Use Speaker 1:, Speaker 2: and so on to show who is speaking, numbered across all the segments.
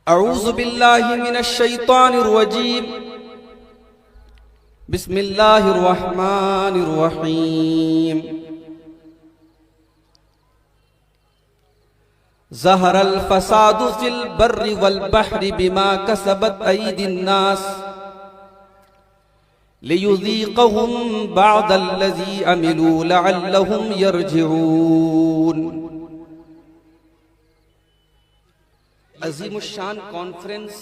Speaker 1: अऊज़ु बिल्लाहि मिनश शैतानिर रजीम। बिस्मिल्लाहिर रहमानिर रहीम। ज़हरल फ़सादु फ़िल बर्रि वल बहरि बिमा कसबत अयदिन नास लियुज़ीक़हुम बअदल्लज़ी अमिलू लअल्लहुम यरजिऊन। अज़ीमुश्शान कॉन्फ्रेंस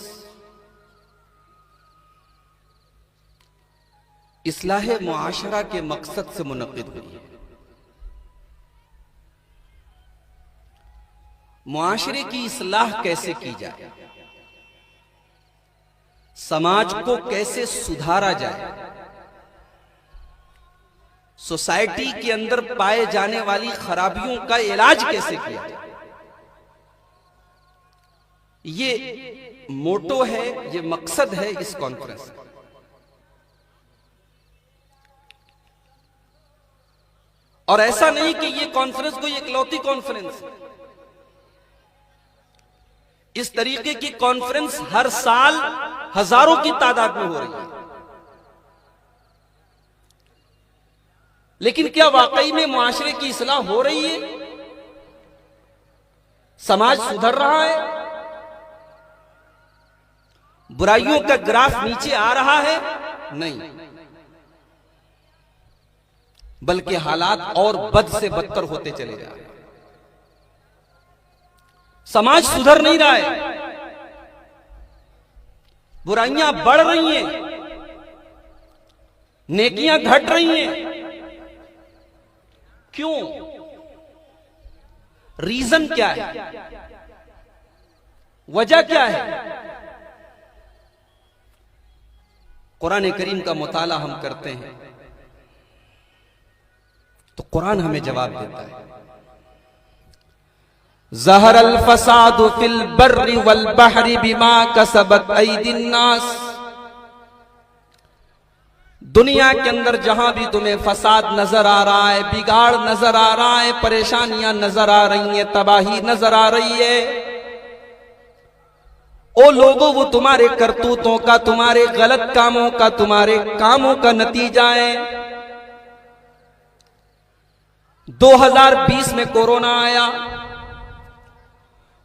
Speaker 1: इस्लाह मुआशरा के मकसद से मुनक़िद हुई है। मुआशरे की इस्लाह कैसे की जाए, समाज को कैसे सुधारा जाए, सोसाइटी के अंदर पाए जाने वाली खराबियों का इलाज कैसे किया जाए, ये मोटो है, ये मकसद है इस कॉन्फ्रेंस का। और ऐसा नहीं कि ये कॉन्फ्रेंस कोई इकलौती कॉन्फ्रेंस है। इस तरीके की कॉन्फ्रेंस हर साल हजारों की तादाद में हो रही है। लेकिन क्या वाकई में मुआशरे की इस्लाह हो रही है? समाज सुधर रहा है? बुराइयों का ग्राफ नीचे आ रहा है? नहीं, बल्कि हालात और बद से बदतर होते चले जा रहे हैं। समाज सुधर नहीं रहा है, बुराइयां बढ़ रही हैं, नेकियां घट रही हैं। क्यों? रीजन क्या है, वजह क्या है? कुरान करीम का मुताला हम करते हैं तो कुरान हमें जवाब देता है। ज़हरल फ़सादु फ़िल बर्रि वल बहरि बिमा कसबत अयदिन नास। दुनिया के अंदर जहां भी तुम्हें फसाद नजर आ रहा है, बिगाड़ नजर आ रहा है, परेशानियां नजर आ रही हैं, तबाही नजर आ रही है, ओ लोगों वो तुम्हारे करतूतों का, तुम्हारे गलत कामों का, तुम्हारे कामों का नतीजा है। 2020 में कोरोना आया,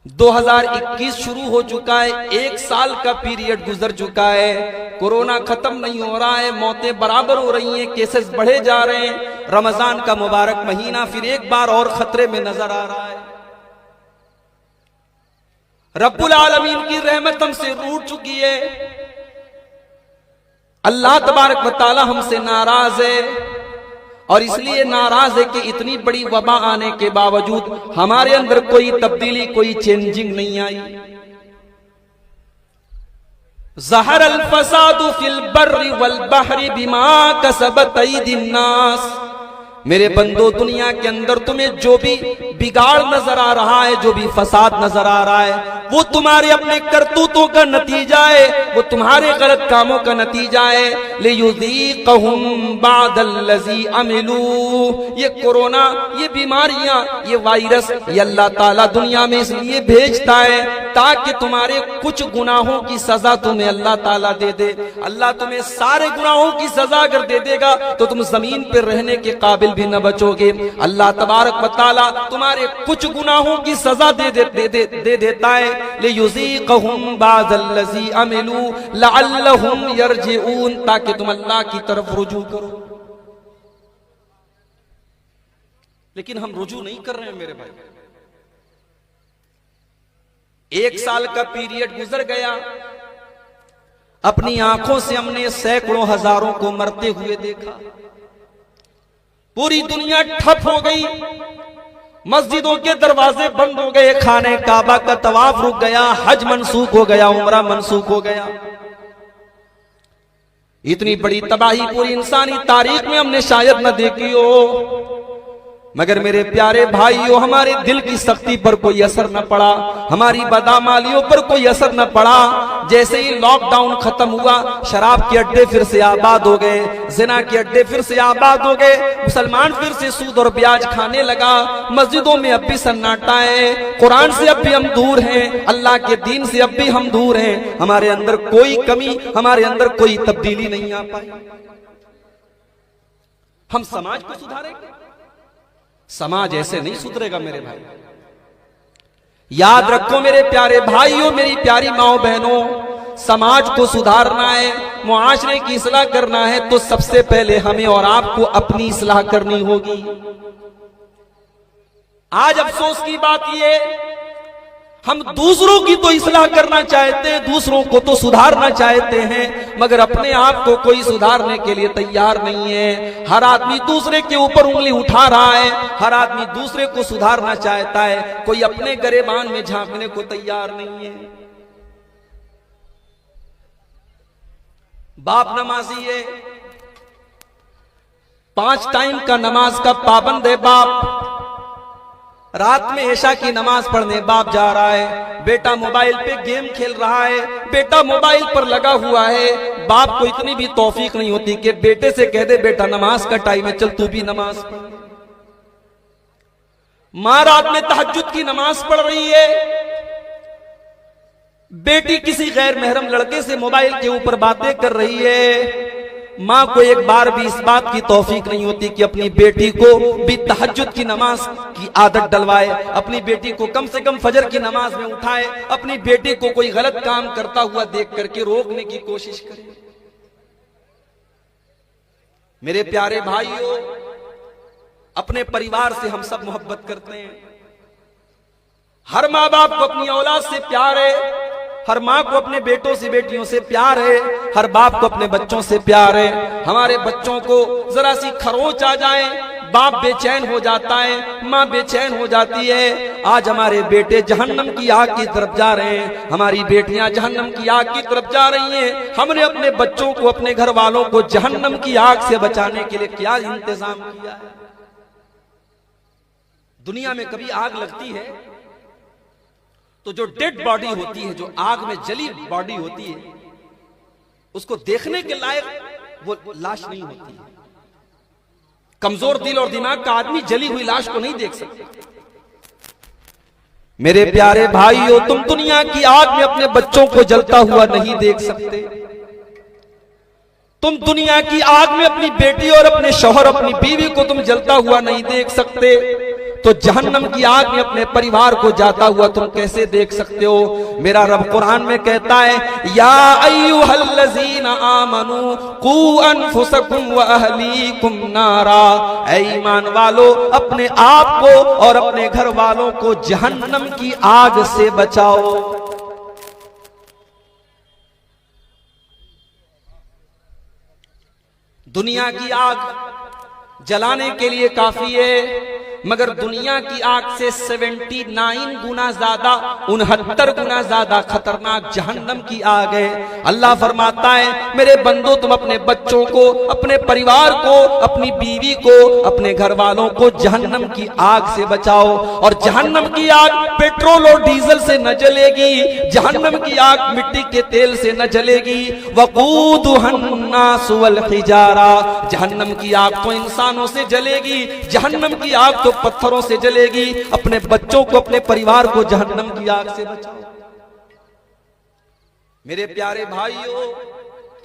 Speaker 1: 2021 शुरू हो चुका है, एक साल का पीरियड गुजर चुका है, कोरोना खत्म नहीं हो रहा है, मौतें बराबर हो रही हैं, केसेस बढ़े जा रहे हैं। रमजान का मुबारक महीना फिर एक बार और खतरे में नजर आ रहा है। रब्बुल आलमीन की रहमत हमसे रूठ चुकी है। अल्लाह तबारक व तआला हमसे नाराज है, और इसलिए नाराज है कि इतनी बड़ी वबा आने के बावजूद हमारे अंदर कोई तब्दीली, कोई चेंजिंग नहीं आई। ज़हरल फ़सादु फ़िल बर्रि वल बहरि बिमा कसबत अयदिन नास। मेरे बंदो, दुनिया के अंदर तुम्हें जो भी बिगाड़ नजर आ रहा है, जो भी फसाद नजर आ रहा है, वो तुम्हारे अपने करतूतों का नतीजा है, वो तुम्हारे गलत कामों का नतीजा है। लियुज़ीक़हुम बअदल्लज़ी अमिलू। ये कोरोना, ये बीमारियां, ये वायरस, ये अल्लाह ताला दुनिया में इसलिए भेजता है ताकि तुम्हारे कुछ गुनाहों की सजा तुम्हें अल्लाह ताला दे दे। अल्लाह तुम्हें सारे गुनाहों की सजा अगर दे देगा तो तुम जमीन पर रहने के काबिल भी न बचोगे। अल्लाह तबारक व तआला तुम्हारे कुछ गुनाहों की सजा दे देता है। लियुज़ीक़हुम बअदल्लज़ी अमिलू लअल्लहुम यरजिऊन, ताकि तुम अल्लाह की तरफ रुजू करो। लेकिन हम रुजू नहीं कर रहे हैं मेरे भाई। एक साल का पीरियड गुजर गया, अपनी आंखों से हमने सैकड़ों हजारों को मरते हुए देखा। पूरी दुनिया ठप हो गई, मस्जिदों के दरवाजे बंद हो गए, खाने काबा का तवाफ रुक गया, हज मनसूख हो गया, उम्रा मनसूख हो गया। इतनी बड़ी तबाही पूरी इंसानी तारीख में हमने शायद न देखी हो। मगर मेरे प्यारे भाइयों, हमारे दिल की सख्ती पर कोई असर न पड़ा, हमारी बदामालियों पर कोई असर न पड़ा। जैसे ही लॉकडाउन खत्म हुआ, शराब के अड्डे फिर से आबाद हो गए, जिना के अड्डे फिर से आबाद हो गए, मुसलमान फिर से सूद और ब्याज खाने लगा। मस्जिदों में अब भी सन्नाटा है, कुरान से अब भी हम दूर हैं, अल्लाह के दीन से अब भी हम दूर हैं। हमारे अंदर कोई कमी, हमारे अंदर कोई तब्दीली नहीं आ पाई। हम समाज को सुधारेंगे? समाज ऐसे नहीं सुधरेगा मेरे भाई। याद रखो मेरे प्यारे भाइयों, मेरी प्यारी माओ बहनों, समाज को सुधारना है, मुआशरे की इस्लाह करना है, तो सबसे पहले हमें और आपको अपनी इस्लाह करनी होगी। आज अफसोस की बात यह, हम दूसरों की तो इस्लाह करना चाहते हैं, दूसरों को तो सुधारना चाहते हैं, मगर अपने आप को कोई सुधारने के लिए तैयार नहीं है। हर आदमी दूसरे के ऊपर उंगली उठा रहा है, हर आदमी दूसरे को सुधारना चाहता है, कोई अपने गिरेबान में झांकने को तैयार नहीं है। बाप नमाजी है, 5 टाइम का नमाज का पाबंद है बाप, रात में ऐशा की नमाज पढ़ने बाप जा रहा है, बेटा मोबाइल पे गेम खेल रहा है, बेटा मोबाइल पर लगा हुआ है। बाप को इतनी भी तौफीक नहीं होती कि बेटे से कह दे बेटा नमाज का टाइम है, चल तू भी नमाज पढ़। मां रात में तहज्जुद की नमाज पढ़ रही है, बेटी किसी गैर महरम लड़के से मोबाइल के ऊपर बातें कर रही है। मां को एक बार भी इस बात की तौफीक नहीं होती कि अपनी बेटी को भी तहज्जुद की नमाज की आदत डलवाए, अपनी बेटी को कम से कम फजर की नमाज में उठाए, अपनी बेटी को कोई गलत काम करता हुआ देख करके रोकने की कोशिश करे। मेरे प्यारे भाइयों, अपने परिवार से हम सब मोहब्बत करते हैं, हर माँ बाप को अपनी औलाद से प्यार है, हर माँ को अपने बेटों से बेटियों से प्यार है, हर बाप को अपने बच्चों से प्यार है। हमारे बच्चों को जरा सी खरोंच आ जाए, बाप बेचैन हो जाता है, माँ बेचैन हो जाती है। आज हमारे बेटे जहन्नम की आग की तरफ जा रहे हैं, हमारी बेटियां जहन्नम की आग की तरफ जा रही हैं। हमने अपने बच्चों को, अपने घर वालों को जहन्नम की आग से बचाने के लिए क्या इंतजाम किया है? दुनिया में कभी आग लगती है तो जो डेड बॉडी होती है, जो आग में जली बॉडी होती है, उसको देखने के लायक वो लाश नहीं होती है। कमजोर दिल और दिमाग का आदमी जली हुई लाश को नहीं देख सकता। मेरे प्यारे भाइयों, तुम दुनिया की आग में अपने बच्चों को जलता हुआ नहीं देख सकते। तुम दुनिया की आग में अपनी बेटी और अपने शौहर, अपनी बीवी को तुम जलता हुआ नहीं देख सकते, तो जहन्नम की आग में अपने परिवार को जाता हुआ तुम कैसे देख सकते हो? मेरा रब कुरान में कहता है, या अय्युहल्लज़ीना आमनू कू अनफुसकुम व अहलीकुम नारा, ऐ ईमान वालो, अपने आप को और अपने घर वालों को जहन्नम की आग से बचाओ। दुनिया की आग जलाने के लिए काफी है, मगर दुनिया की आग से 79 गुना ज्यादा, 69 गुना ज्यादा खतरनाक जहन्नम की आग है। अल्लाह फरमाता है, मेरे बंदो, तुम अपने बच्चों को, अपने परिवार को, अपनी बीवी को, अपने घर वालों को जहन्नम की आग से बचाओ। और जहन्नम की आग पेट्रोल और डीजल से न जलेगी, जहन्नम की आग मिट्टी के तेल से न जलेगी। वक़ूदुहन्नास वल हिजारा, जहन्नम की आग तो इंसानों से जलेगी, जहन्नम की आग तो पत्थरों से जलेगी। अपने बच्चों को, अपने परिवार को जहन्नम की आग से बचाओ। मेरे प्यारे भाइयों,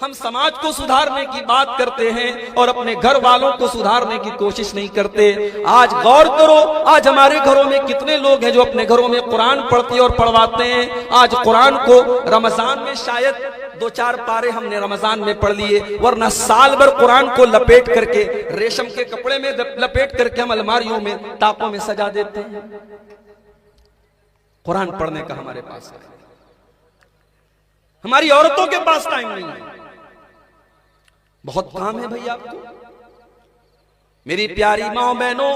Speaker 1: हम समाज को सुधारने की बात करते हैं और अपने घर वालों को सुधारने की कोशिश नहीं करते। आज गौर करो, आज हमारे घरों में कितने लोग हैं जो अपने घरों में कुरान पढ़ते और पढ़वाते हैं। आज कुरान को रमजान में शायद 2-4 पारे हमने रमजान में पढ़ लिए, वरना साल भर कुरान को लपेट करके, रेशम के कपड़े में लपेट करके हम अलमारियों में, ताकों में सजा देते हैं। कुरान पढ़ने का हमारे पास है, हमारी औरतों के पास टाइम नहीं है। बहुत काम है भैया आपको। मेरी प्यारी माओ बहनों,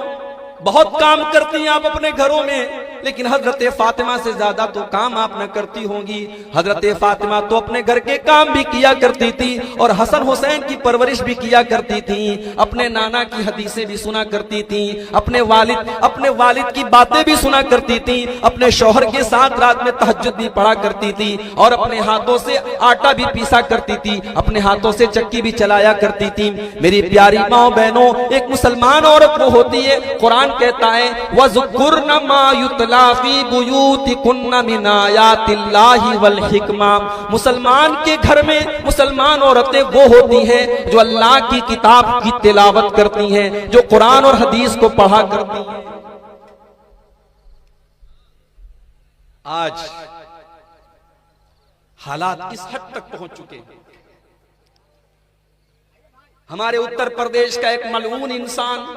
Speaker 1: बहुत काम करती हैं आप अपने घरों में, लेकिन हजरत फातिमा से ज्यादा तो काम आप न करती होंगी। हजरत फातिमा तो अपने घर के काम भी किया करती थी और हसन हुसैन की परवरिश भी किया करती थी, अपने नाना की हदीसें भी सुना करती थी, अपने वालिद की बातें भी सुना करती थी, अपने शौहर के साथ रात में तहज्जुद भी पढ़ा करती थी और अपने हाथों से आटा भी पीसा करती थी, अपने हाथों से चक्की भी चलाया करती थी। मेरी प्यारी माओ बहनों, एक मुसलमान औरत वो होती है, कुरान कहता है वज़कुरना मा युतला फी बुयूतिकुन्ना मिन आयातिल्लाहि वल हिकमा। मुसलमान के घर में मुसलमान औरतें वो होती हैं जो अल्लाह की किताब की तिलावत करती हैं, जो कुरान और हदीस को पढ़ा करती हैं। आज हालात इस हद तक पहुंच चुके हैं। हमारे उत्तर प्रदेश का एक मलऊन इंसान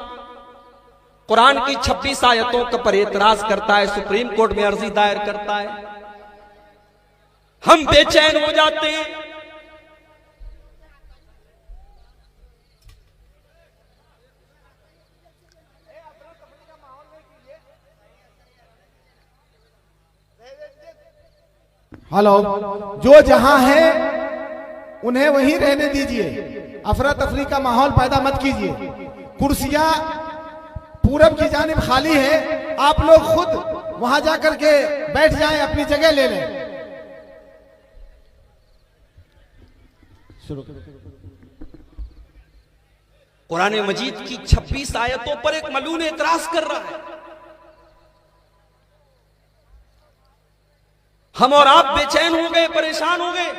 Speaker 1: कुरान की 26 आयतों का पर एतराज करता है, सुप्रीम कोर्ट में अर्जी दायर करता है। हम बेचैन हो जाते हैं।
Speaker 2: हेलो, जो जहां है उन्हें वहीं रहने दीजिए, अफरा तफरी का माहौल पैदा मत कीजिए। कुर्सियां पूरब की जानिब खाली है, आप लोग खुद वहां जाकर के बैठ जाएं, अपनी जगह ले लें।
Speaker 1: कुरान मजीद की 26 आयतों पर एक मलून एतराज कर रहा है। हम और आप बेचैन हो गए, परेशान हो गए।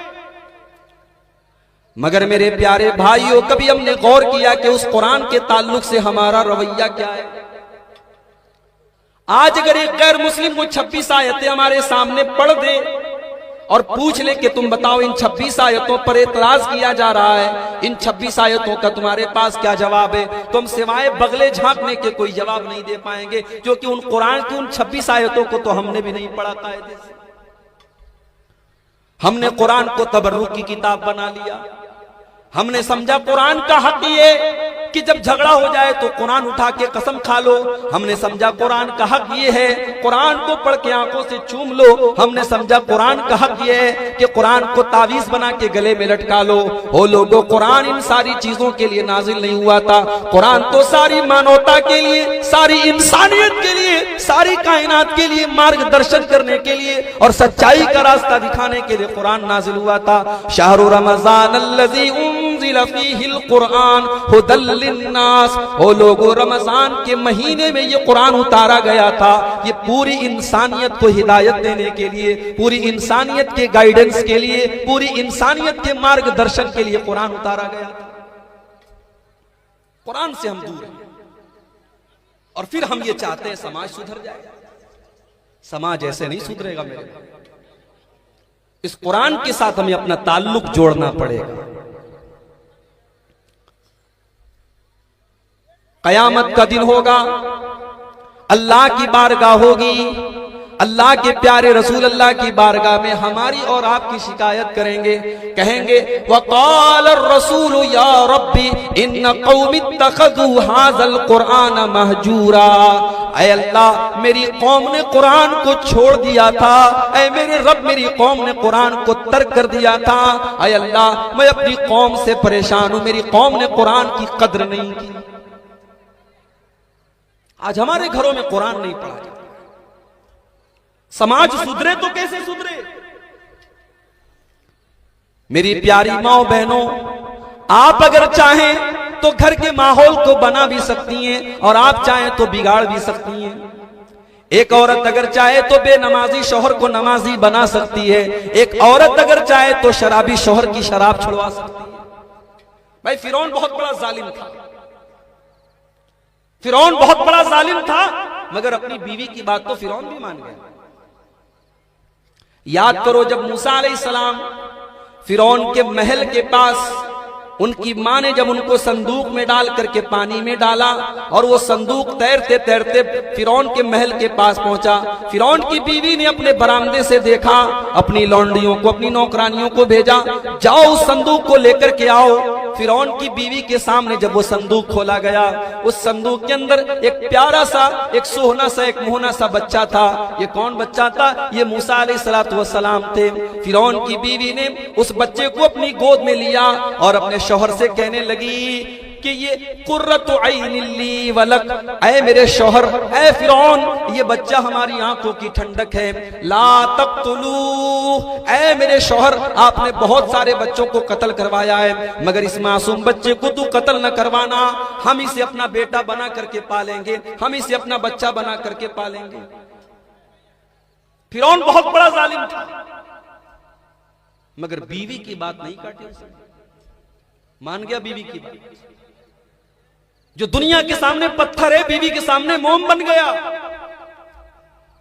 Speaker 1: मगर मेरे प्यारे भाइयों, कभी हमने गौर किया कि उस कुरान के ताल्लुक से हमारा रवैया क्या है? आज अगर एक गैर मुस्लिम को 26 आयतें हमारे सामने पढ़ दे और पूछ ले कि तुम बताओ इन 26 आयतों पर एतराज किया जा रहा है, इन 26 आयतों का तुम्हारे पास क्या जवाब है, तो हम सिवाय बगले झांकने के कोई जवाब नहीं दे पाएंगे, क्योंकि उन कुरान की उन 26 आयतों को तो हमने भी नहीं पढ़ा कायदे से। हमने कुरान को तबर्रुक की किताब बना लिया। हमने समझा कुरान का हक ये कि जब झगड़ा हो जाए तो कुरान उठा के कसम खा लो। हमने समझा कुरान का हक ये है कुरान को पढ़ के आंखों से चूम लो। हमने समझा कुरान का हक ये है कि कुरान को तावीज बना के गले में लटका लो। ओ लोगों, कुरान इन सारी चीजों के लिए नाजिल नहीं हुआ था। कुरान तो सारी मानवता के लिए, सारी इंसानियत के लिए, सारी कायनात के लिए मार्गदर्शन करने के लिए और सच्चाई का रास्ता दिखाने के लिए कुरान नाजिल हुआ था। शाहरु रमजान अल्लज़ी उन्ज़िल फ़ीहिल कुरान हुदल लिन्नास। ओ लोगों, रमजान के महीने में ये कुरान उतारा गया था। ये पूरी इंसानियत को हिदायत देने के लिए, पूरी इंसानियत के गाइडेंस के लिए, पूरी इंसानियत के मार्गदर्शन के लिए कुरान उतारा गया था। कुरान से हम दूर हैं और फिर हम ये चाहते हैं समाज सुधर जाए। समाज ऐसे नहीं सुधरेगा मेरे भाई। इस कुरान के साथ हमें अपना ताल्लुक जोड़ना पड़ेगा। कयामत का दिन होगा, अल्लाह की बारगाह होगी, अल्लाह के प्यारे रसूल अल्लाह की बारगाह में हमारी और आपकी शिकायत करेंगे, कहेंगे वक़ाल रसूल या रब्बी इन्न कौमी इत्तख़ज़ू हाज़ल कुरान महजूरा। ऐ अल्लाह, मेरी कौम ने कुरान को छोड़ दिया था। ऐ मेरे रब, मेरी कौम ने कुरान को तर्क कर दिया था। ऐ अल्लाह, मैं अपनी कौम से परेशान हूं, मेरी कौम ने कुरान की कद्र नहीं की। आज हमारे घरों में कुरान नहीं पढ़ा जाता। समाज सुधरे तो कैसे सुधरे? मेरी प्यारी माओ बहनों, आप अगर चाहें तो घर के माहौल को बना भी सकती हैं और आप चाहें तो बिगाड़ भी सकती हैं। एक औरत अगर चाहे तो बेनमाजी शौहर को नमाजी बना सकती है। एक औरत अगर चाहे तो शराबी शौहर की शराब छुड़वा सकती है। भाई, फिरौन बहुत बड़ा जालिम था। फिरौन बहुत बड़ा जालिम था, मगर अपनी बीवी की बात तो फिरौन भी मान गया। याद करो, जब मूसा अलैहिस्सलाम फिरौन के महल के पास, उनकी मां ने जब उनको संदूक में डाल करके पानी में डाला और वो संदूक तैरते तैरते फिरौन के महल के पास पहुंचा। फिरौन की बीवी ने अपने बरामदे से देखा, अपनी लौंडियों को, अपनी नौकरानियों को भेजा, जाओ उस संदूक को लेकर के आओ। फिरौन की बीवी के सामने जब वो संदूक खोला गया, उस संदूक के अंदर एक प्यारा सा, एक सोहना सा, एक मोहना सा बच्चा था। ये कौन बच्चा था? ये मूसा अलैहिस्सलातु वस्सलाम थे। फिरौन की बीवी ने उस बच्चे को अपनी गोद में लिया और अपने शौहर से कहने लगी कि ये कुर्रतु ऐनिन ली वलक, ऐ मेरे शौहर, ऐ फिरौन, ये बच्चा हमारी आंखों की ठंडक है। ला तक़्तुलू, ऐ मेरे शौहर, आपने बहुत सारे बच्चों को कत्ल करवाया है, मगर इस मासूम बच्चे को तू कत्ल न करवाना, हम इसे अपना बेटा बना करके पालेंगे, हम इसे अपना बच्चा बना करके पालेंगे। फिरौन बहुत बड़ा जालिम था, मगर बीवी की बात नहीं काटी उसने, मान गया बीवी की बात। जो दुनिया के सामने पत्थर है, बीवी के सामने मोम बन गया।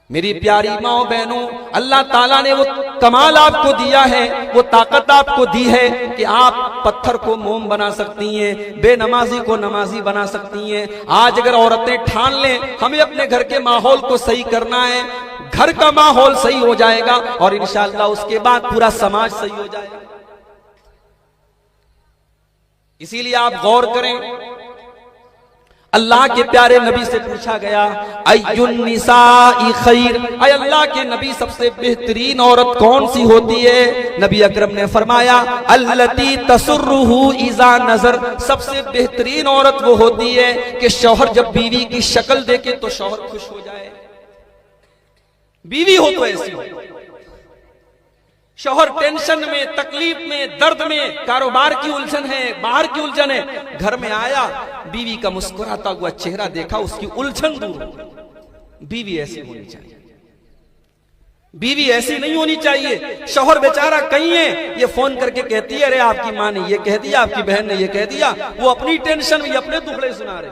Speaker 1: मेरी प्यारी माओ बहनों, अल्लाह ताला ने वो कमाल आपको दिया है, वो ताकत आपको दी है कि आप पत्थर को मोम बना सकती हैं, बेनमाजी को नमाजी बना सकती हैं। आज अगर औरतें ठान लें हमें अपने घर के माहौल को सही करना है, घर का माहौल सही हो जाएगा और इंशाअल्लाह उसके बाद पूरा समाज सही हो जाएगा। इसीलिए आप गौर करें, अल्लाह के प्यारे नबी से पूछा गया, अय्युन निसाई खैर, ऐ अल्लाह के नबी सबसे बेहतरीन औरत कौन सी होती है? नबी अकरम ने फरमाया, अल्लती तसुर्रुहु इज़ा नजर, सबसे बेहतरीन औरत वो होती है कि शौहर जब बीवी की शक्ल देखे तो शौहर खुश हो जाए। बीवी हो तो ऐसी हो, शौहर टेंशन में, तकलीफ में, दर्द में, कारोबार की उलझन है, बाहर की उलझन है, घर में आया, बीवी का मुस्कुराता हुआ चेहरा देखा, उसकी उलझन दूर हो। बीवी ऐसी होनी चाहिए, बीवी ऐसी नहीं होनी चाहिए। शौहर बेचारा कहीं है, ये फोन करके कहती है, अरे आपकी माँ ने ये कह दिया, आपकी बहन ने ये कह दिया, वो अपनी टेंशन में अपने दुखड़े सुना रहे।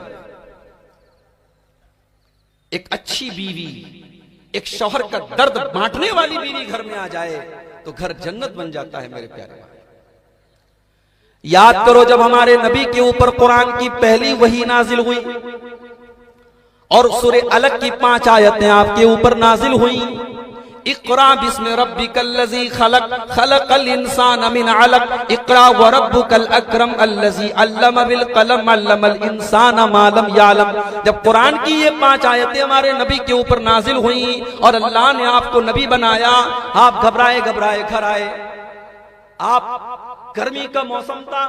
Speaker 1: एक अच्छी बीवी, एक शौहर का दर्द बांटने वाली बीवी घर में आ जाए तो घर जन्नत बन जाता है। मेरे प्यारे, याद करो जब हमारे नबी के ऊपर कुरान की पहली वही नाजिल हुई और सूरे अलग की 5 आयतें आपके ऊपर नाजिल हुई। इक़रा बिस्मि रब्बिकल्लज़ी खलक़, खलक़ल इंसान मिन अलक़, इक़रा व रब्बुकल अकरम अल्लज़ी अल्लम बिल कलम, अल्लमल इंसान मा लम यअलम। जब कुरान की ये 5 आयतें हमारे नबी के ऊपर नाजिल हुई और अल्लाह ने आपको नबी बनाया, आप घबराए घबराए घर आए। आप, गर्मी का मौसम था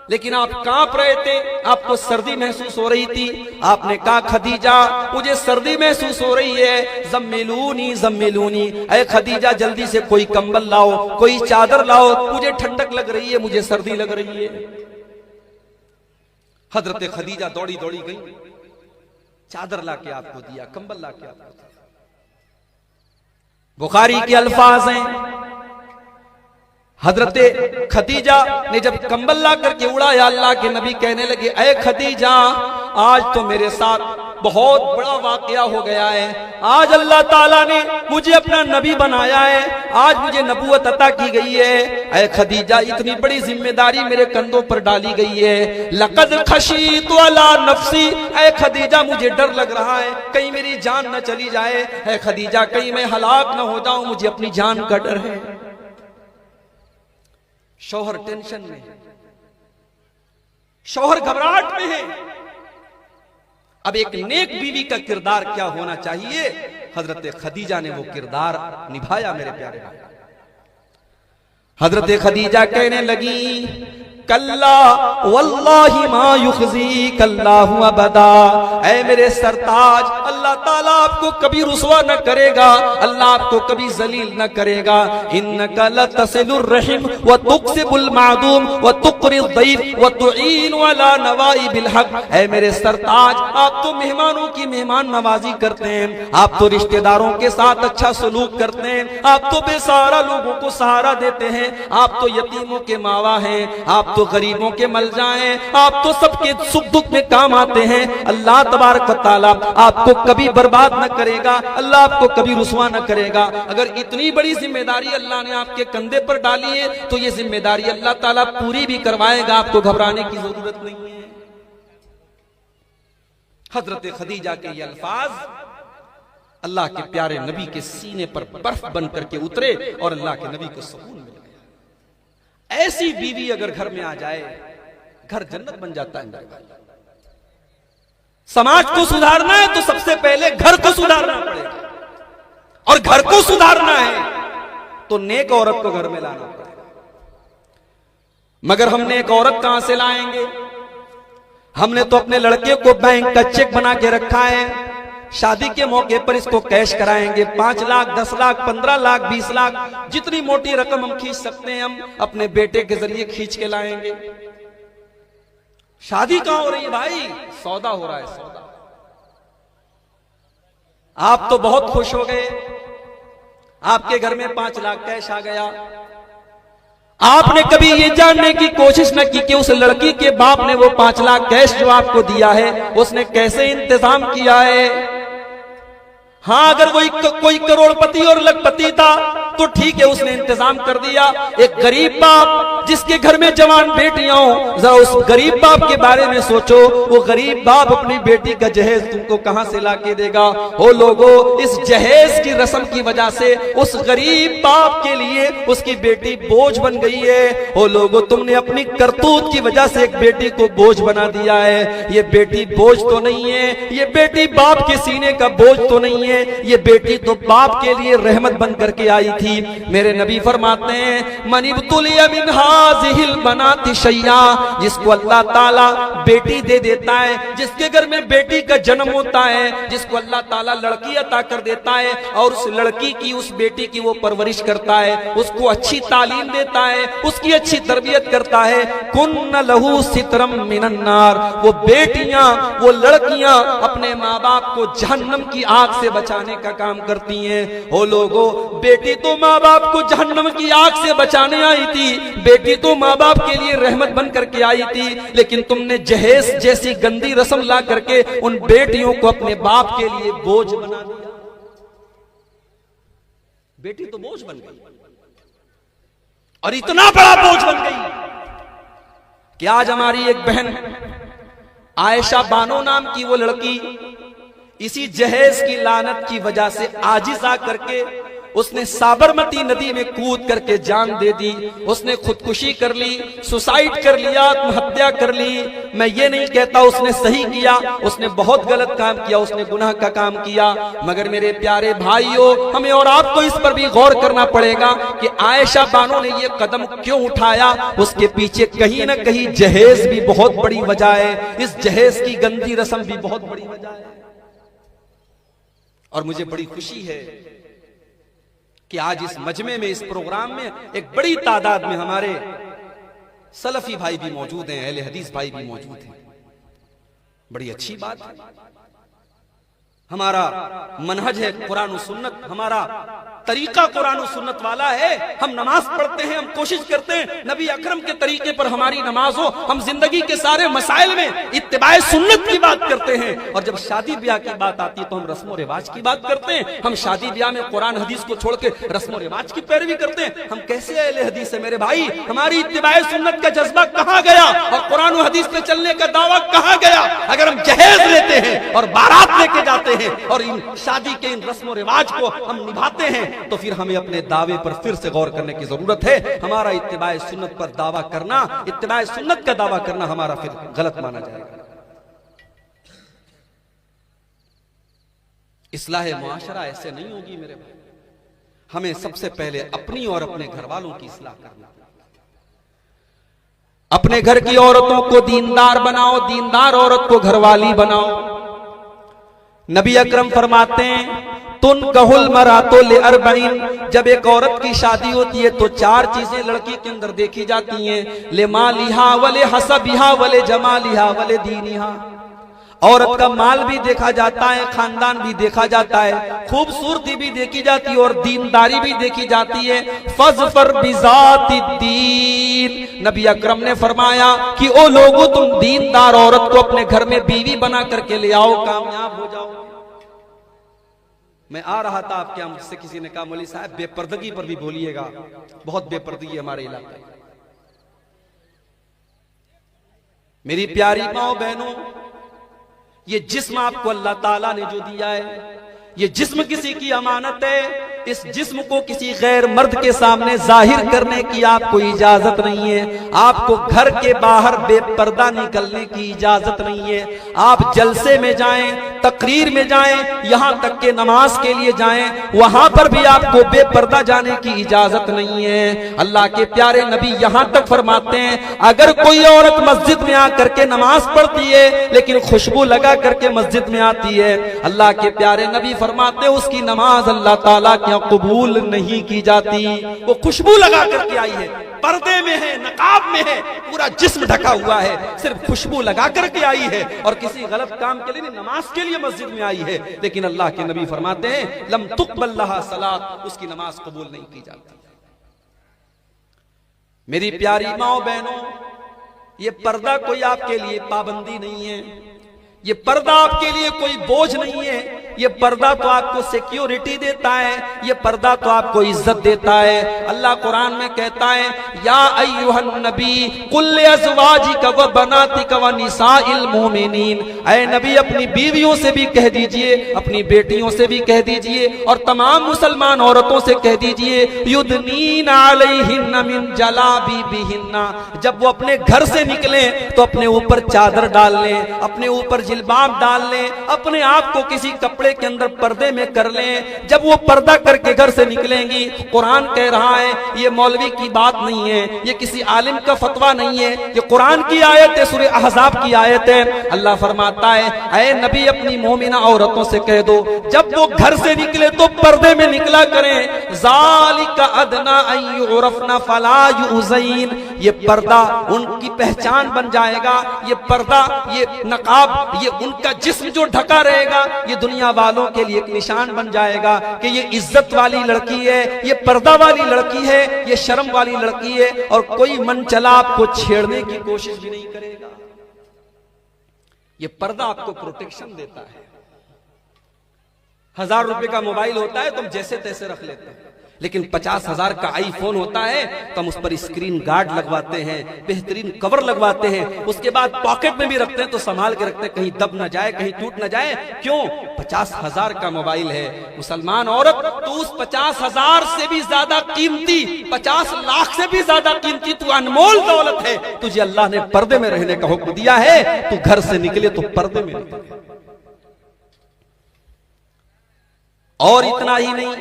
Speaker 1: लेकिन आप कांप रहे थे, आपको सर्दी महसूस हो रही थी। आपने कहा, खदीजा मुझे सर्दी महसूस हो रही है, ज़म्मिलूनी ज़म्मिलूनी, ऐ खदीजा जल्दी से कोई कंबल लाओ, कोई चादर लाओ, मुझे ठंडक लग रही है, मुझे सर्दी लग रही है। हजरत खदीजा दौड़ी दौड़ी गई, चादर लाके आपको दिया, कंबल लाके आपको दिया। बुखारी के अल्फाज हैं, हजरत खदीजा ने जब कंबल ला करके उड़ाया, अल्लाह के नबी कहने लगे, ऐ खदीजा आज तो मेरे साथ बहुत बड़ा वाकया हो गया है। आज अल्लाह ताला ने मुझे अपना नबी बनाया है, आज मुझे नबूवत अता की गई है। ऐ खदीजा इतनी बड़ी जिम्मेदारी मेरे कंधों पर डाली गई है। लक़द खशीतु अला नफ्सी, ऐ खदीजा मुझे डर लग रहा है कहीं मेरी जान न चली जाए। ऐ खदीजा कहीं मैं हलाक न हो जाऊं, मुझे अपनी जान का डर है। शौहर टेंशन में, शौहर घबराहट में है। अब एक नेक बीवी का किरदार क्या होना चाहिए? हजरत खदीजा ने वो किरदार निभाया। मेरे प्यारे भाई, हजरत खदीजा कहने लगी, कल्ला वल्लाहि मा युखज़ी कल्लाहु अबदा, ऐ मेरे सरताज, अल्लाह ताला आपको कभी रुसवा न करेगा, अल्लाह आपको कभी जलील न करेगा। इन्नका लतसिलुर रहीम व तुक्सिबुल मादूम व तुक़रिद ज़ईफ व तुईनु अला नवाइबिल हक़, ऐ मेरे सरताज, आप तो मेहमानों की मेहमान नवाजी करते हैं, आप तो रिश्तेदारों के साथ अच्छा सलूक करते हैं, आप तो बेसहारा लोगों को सहारा देते हैं, आप तो यतीमों के मावा हैं, आप तो गरीबों के मलजा हैं, आप तो सबके सुख दुख में काम आते हैं। अल्लाह तबारक व तआला आपको कभी बर्बाद न करेगा, अल्लाह आपको कभी रुसवा न करेगा। अगर इतनी बड़ी जिम्मेदारी अल्लाह ने आपके कंधे पर डाली है तो ये जिम्मेदारी अल्लाह ताला पूरी भी करवाएगा, आपको घबराने की जरूरत नहीं है। हजरत खदीजा के ये अल्फाज अल्लाह के प्यारे नबी के सीने पर बर्फ बन करके उतरे और अल्लाह के नबी को सुकून मिल गया। ऐसी बीवी अगर घर में आ जाए घर जन्नत बन जाता है मेरे भाई। समाज को सुधारना है तो सबसे पहले घर को सुधारना पड़ेगा, और घर को सुधारना है तो नेक औरत को घर में लाना पड़ेगा। मगर हमने एक औरत कहां से लाएंगे? हमने तो अपने लड़के को बैंक का चेक बना के रखा है, शादी के मौके पर इसको कैश कराएंगे। 5 लाख, 10 लाख, 15 लाख, 20 लाख, जितनी मोटी रकम हम खींच सकते हैं हम अपने बेटे के जरिए खींच के लाएंगे। शादी कहां हो रही है भाई? सौदा हो रहा है, सौदा। आप तो बहुत खुश हो गए, आपके घर में 5 लाख कैश आ गया। आपने कभी ये जानने की कोशिश न की कि उस लड़की के बाप ने वो 5 लाख कैश जो आपको दिया है उसने कैसे इंतजाम किया है? हाँ, अगर कोई करोड़पति और लखपति था तो ठीक है, उसने इंतजाम कर दिया। एक गरीब बाप जिसके घर में जवान बेटियां हो, जरा उस गरीब बाप के बारे में सोचो। वो गरीब बाप अपनी बेटी का जहेज तुमको कहां से लाके देगा? हो लोगों, इस जहेज की रस्म की वजह से उस गरीब बाप के लिए उसकी बेटी बोझ बन गई है। हो लोगों, तुमने अपनी करतूत की वजह से एक बेटी को बोझ बना दिया है। ये बेटी बोझ तो नहीं है, ये बेटी बाप के सीने का बोझ तो नहीं है, ये बेटी तो बाप के लिए रहमत बन करके आई थी। मेरे नबी फरमाते हैं, मनिबतुलिया मिन हाज़िहिल बनाति शैया, जिसको अल्लाह ताला बेटी दे देता है, जिसके घर में बेटी का जन्म होता है, जिसको अल्लाह ताला लड़की अता कर देता है और उस लड़की की, उस बेटी की वो परवरिश करता है, उसको अच्छी तालीम देता है, उसकी अच्छी तरबियत करता है, कुन्न लहू सितरम मिनन नार, वो बेटियां, वो लड़कियां अपने माँ बाप को जहन्नम की आग से बचाने का काम करती हैं। हो लोगों, बेटी तो माँ बाप को जहन्नम की आग से बचाने आई थी, बेटी तो माँ बाप के लिए रहमत बन करके आई थी, लेकिन तुमने जहेज जैसी गंदी रस्म ला करके उन बेटियों को अपने बाप के लिए बोझ बना दिया। बेटी तो बोझ बन गई, और इतना बड़ा बोझ बन गई कि आज हमारी एक बहन आयशा बानो नाम की वो लड़की इसी जहेज की लानत की वजह से आजिज आ करके उसने साबरमती नदी में कूद करके जान दे दी। उसने खुदकुशी कर ली, सुसाइड कर लिया, आत्महत्या कर ली। मैं ये नहीं कहता उसने सही किया, उसने बहुत गलत काम किया, उसने गुनाह का काम किया। मगर मेरे प्यारे भाइयों, हमें और आपको इस पर भी गौर करना पड़ेगा कि आयशा बानो ने ये कदम क्यों उठाया। उसके पीछे कहीं ना कहीं जहेज भी बहुत बड़ी वजह है, इस जहेज की गंदी रस्म भी बहुत बड़ी वजह है। और मुझे बड़ी खुशी है कि आज इस मजमे में, इस प्रोग्राम में एक बड़ी तादाद में हमारे सलफी भाई भी मौजूद हैं, अहले हदीस भाई भी मौजूद हैं। बड़ी अच्छी बात है। हमारा मनहज है कुरान और सुन्नत, हमारा तरीका कुरान और सुन्नत वाला है। हम नमाज पढ़ते हैं, हम कोशिश करते हैं नबी अकरम के तरीके पर हमारी नमाज हो। हम जिंदगी के सारे मसाइल में इत्तिबाए सुन्नत की बात करते हैं, और जब शादी ब्याह की बात आती है तो हम रस्म रिवाज की बात करते हैं। हम शादी ब्याह में कुरान हदीस को छोड़ के रस्म रिवाज की पैरवी करते हैं। हम कैसे अहले हदीस है मेरे भाई? हमारी इत्तिबाए सुन्नत का जज्बा कहां गया और कुरान और हदीस पे चलने का दावा कहां गया? अगर हम जहेज लेते हैं और बारात लेके जाते हैं और इन शादी के इन रस्म रिवाज को हम निभाते हैं, तो फिर हमें अपने दावे पर फिर से गौर करने की जरूरत है। हमारा इत्तिबाए सुन्नत पर दावा करना, इत्तिबाए सुन्नत का दावा करना हमारा फिर गलत माना जाएगा। इस्लाह मुआशरा ऐसे नहीं होगी मेरे भाई। हमें सबसे पहले अपनी और अपने घर वालों की इस्लाह करना। अपने घर की औरतों को दीनदार बनाओ, दीनदार औरत को घरवाली बनाओ। नबी अकरम फरमाते हैं, तुन कहुल मरातो ले अरबईन, जब एक औरत की शादी होती है तो 4 चीजें लड़की के अंदर देखी जाती हैं। ले मालिहा वले हसबिहा वले जमालिहा वले दीनिहा। औरत का माल भी देखा जाता है, खानदान भी देखा जाता है, खूबसूरती भी देखी जाती है और दीनदारी भी देखी जाती है। फज़फर बिज़ाति दीन, नबी अकरम ने फरमाया कि ओ लोगों, तुम दीनदार औरत को अपने घर में बीवी बना करके ले आओ, कामयाब हो जाओ। मैं आ रहा था आपके यहाँ, मुझसे किसी ने कहा मौलवी साहब बेपर्दगी पर भी बोलिएगा, बहुत बेपर्दगी हमारे इलाके में। मेरी प्यारी माओ बहनों, ये जिस्म आपको अल्लाह ताला ने जो दिया है, ये जिस्म किसी की अमानत है। इस जिस्म को किसी गैर मर्द के सामने जाहिर करने की आपको इजाजत नहीं है। आपको घर के बाहर बेपर्दा निकलने की इजाजत नहीं है। आप जलसे में जाएं, तकरीर में जाएं, यहां तक के नमाज के लिए जाएं, वहां पर भी आपको बेपर्दा जाने की इजाजत नहीं है। अल्लाह के प्यारे नबी यहां तक फरमाते हैं, अगर कोई औरत मस्जिद में आकर के नमाज पढ़ती है लेकिन खुशबू लगा करके मस्जिद में आती है, अल्लाह के प्यारे नबी फरमाते हैं उसकी नमाज अल्लाह ताला क्या कबूल नहीं की जाती। वो खुशबू लगा करके आई है, पर्दे में है, नकाब में है, पूरा जिस्म ढका हुआ है, सिर्फ खुशबू लगा करके आई है और किसी गलत काम के लिए नहीं, नमाज के लिए मस्जिद में आई है। लेकिन अल्लाह के नबी फरमाते हैं लम तुक़बल लहा सलात, उसकी नमाज कबूल नहीं की जाती। मेरी प्यारी माओ बहनों, ये पर्दा कोई आपके लिए पाबंदी नहीं है, ये पर्दा आपके लिए कोई बोझ नहीं है। ये पर्दा तो आपको सिक्योरिटी देता है, ये पर्दा तो आपको इज्जत देता है। अल्लाह कुरान में कहता है, या अय्युहन नबी कुल अज़वाजिका व बनातिका व निसाइल मोमिनीन, ऐ नबी अपनी बीवियों से भी कह दीजिए, अपनी बेटियों से भी कह दीजिए और तमाम मुसलमान औरतों से कह दीजिए, युदनीना अलैहिन्ना मिन जलाबिबिहिन्ना, जब वो अपने घर से निकले तो अपने ऊपर चादर डाल लें, अपने ऊपर जिल्बाब डाल लें, अपने आप को किसी कपड़े के अंदर पर्दे में कर लें। जब वो पर्दा करके घर से निकलेंगी, कुरान कह रहा है, ये मौलवी की बात नहीं है, ये किसी आलिम का फतवा नहीं है, ये कुरान की आयत है, सूरह अहज़ाब की आयत है। अल्लाह फरमाता है, ऐ नबी अपनी मोमिना औरतों से कह दो जब वो घर से निकले तो पर्दे में निकला करें। ज़ालिका अदना अन युरफ़ना फला युज़ैन, ये पर्दा उनकी पहचान बन जाएगा, ये पर्दा, ये नकाब, ये उनका जिस्म जो ढका रहेगा, ये दुनिया वालों के लिए एक निशान बन जाएगा कि ये इज्जत वाली लड़की है, ये पर्दा वाली लड़की है, ये शर्म वाली लड़की है, और कोई मन चला आपको छेड़ने की कोशिश भी नहीं करेगा। ये पर्दा आपको प्रोटेक्शन देता है। 1000 रुपए का मोबाइल होता है, तुम जैसे तैसे रख लेते हैं, लेकिन 50,000 का आईफोन होता है तो हम उस पर स्क्रीन गार्ड लगवाते हैं, बेहतरीन कवर लगवाते हैं, उसके बाद पॉकेट में भी रखते हैं तो संभाल के रखते हैं, कहीं दब ना जाए, कहीं टूट ना जाए। क्यों? 50,000 का मोबाइल है। मुसलमान औरत तो उस 50,000 से भी ज्यादा कीमती, 50 लाख से भी ज्यादा कीमती, तू अनमोल दौलत है, तुझे अल्लाह ने पर्दे में रहने का हुक्म दिया है। तू घर से निकले तो पर्दे में निकले। और इतना ही नहीं,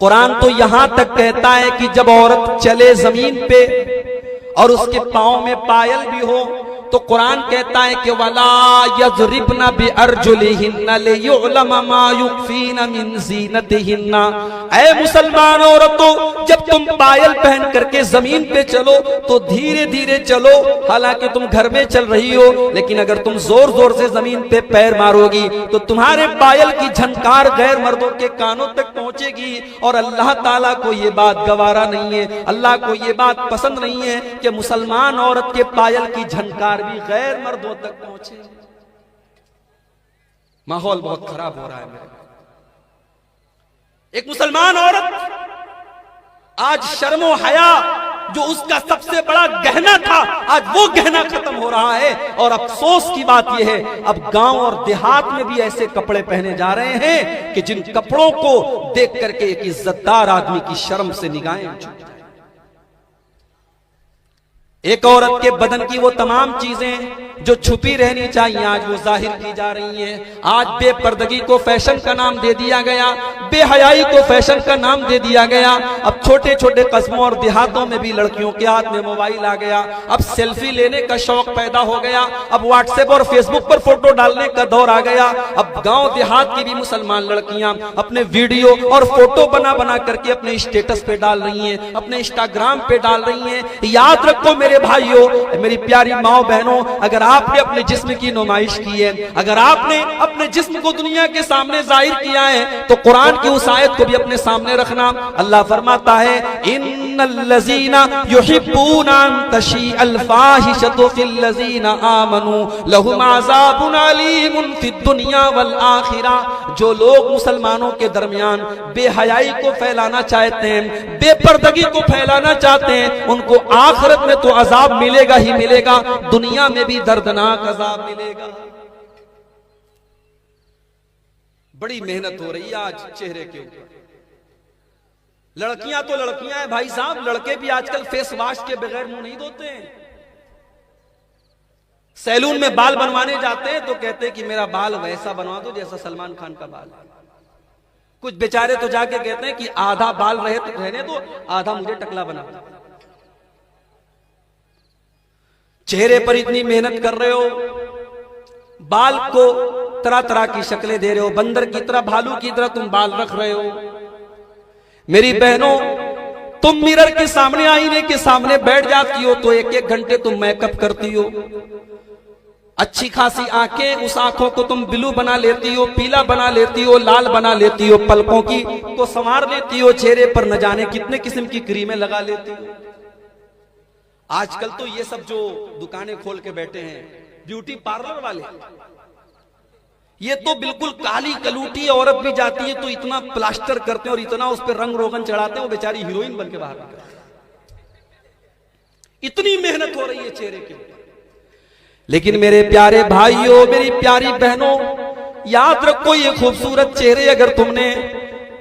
Speaker 1: कुरान तो यहां तक कहता है कि जब औरत चले जमीन पे और उसके पांव में पायल भी हो तो कुरान कहता है कि वला यज़रिबना बिअरजुलिहिन्ना लियुअलमा मा युखफीना मिन ज़ीनतिहिन्ना। ऐ मुसलमान औरतों, जब तुम पायल पहन करके जमीन पे चलो तो धीरे धीरे चलो। हालांकि तुम घर में चल रही हो, लेकिन अगर तुम जोर जोर से जमीन पे पैर मारोगी तो तुम्हारे पायल की झनकार गैर मर्दों के कानों तक पहुंचेगी। और अल्लाह ताला को ये बात गवारा नहीं है, अल्लाह को ये बात पसंद नहीं है कि मुसलमान औरत के पायल की झनकार भी गैर मर्दों तक पहुंचे। माहौल बहुत खराब हो रहा है मेरे। एक मुसलमान औरत आज शर्मो हया जो उसका सबसे बड़ा गहना था, आज वो गहना खत्म हो रहा है। और अफसोस की बात यह है, अब गांव और देहात में भी ऐसे कपड़े पहने जा रहे हैं कि जिन कपड़ों को देख करके एक इज्जतदार आदमी की शर्म से निगाहें झुक जाए। एक औरत के बदन की वो तमाम चीजें जो छुपी रहनी चाहिए आज वो जाहिर की जा रही हैं। आज बेपर्दगी को फैशन का नाम दे दिया गया, बेहयाई को फैशन का नाम दे दिया गया। अब छोटे छोटे कस्बों और देहातों में भी लड़कियों के हाथ में मोबाइल आ गया। अब सेल्फी लेने का शौक पैदा हो गया। अब व्हाट्सएप और फेसबुक पर फोटो डालने का दौर आ गया। अब गांव देहात की भी मुसलमान लड़कियां अपने वीडियो और फोटो बना बना करके अपने स्टेटस पे डाल रही हैं, अपने इंस्टाग्राम पे डाल रही हैं। याद रखो मेरे भाइयों, मेरी प्यारी माओ बहनों, अगर आपने अपने जिस्म की नुमाइश की है, अगर आपने अपने जिस्म को दुनिया के सामने जाहिर किया है, तो कुरान की उस आयत को भी अपने सामने रखना। अल्लाह फरमाता है, इन्नल्लज़ीना युहिब्बूना अन तशीअल फाहिशतु फिल्लज़ीना आमनू लहुम अज़ाबुन अलीमुन फिद दुनिया वल आखिरा। जो लोग मुसलमानों के दरमियान बेहयाई को फैलाना चाहते हैं, बेपर्दगी को फैलाना चाहते हैं, उनको आखिरत में तो अजाब मिलेगा ही मिलेगा, दुनिया में भी दर्दनाक अजाब मिलेगा। बड़ी मेहनत हो रही है आज चेहरे के ऊपर। लड़कियां तो लड़कियां हैं भाई साहब, लड़के भी आजकल फेस वॉश के बगैर मुंह नहीं धोते हैं। सैलून में बाल बनवाने जाते हैं तो कहते हैं कि मेरा बाल वैसा बनवा दो जैसा सलमान खान का बाल है। कुछ बेचारे तो जाके कहते हैं कि आधा बाल रहने दो, आधा मुझे टकला बना दो। चेहरे पर इतनी मेहनत कर रहे हो, बाल को तरह तरह की शक्लें दे रहे हो, बंदर की तरह, भालू की तरह तुम बाल रख रहे हो। मेरी बहनों, तुम मिरर के सामने, आईने के सामने बैठ जाती हो तो एक एक घंटे तुम मेकअप करती हो। अच्छी खासी आंखें, उस आंखों को तुम ब्लू बना लेती हो, पीला बना लेती हो, लाल बना लेती हो, पलकों की को संवार लेती हो, चेहरे पर न जाने कितने किस्म की क्रीमें लगा लेती हो। आजकल तो ये सब जो दुकानें खोल के बैठे हैं ब्यूटी पार्लर वाले, ये तो बिल्कुल काली कलूटी औरत भी जाती है तो इतना प्लास्टर करते हैं और इतना उस पर रंग रोगन चढ़ाते हैं, वो बेचारी हीरोइन बन के बाहर निकलती है। इतनी मेहनत हो रही है चेहरे के ऊपर। लेकिन मेरे प्यारे भाइयों, मेरी प्यारी बहनों, याद रखो, ये खूबसूरत चेहरे अगर तुमने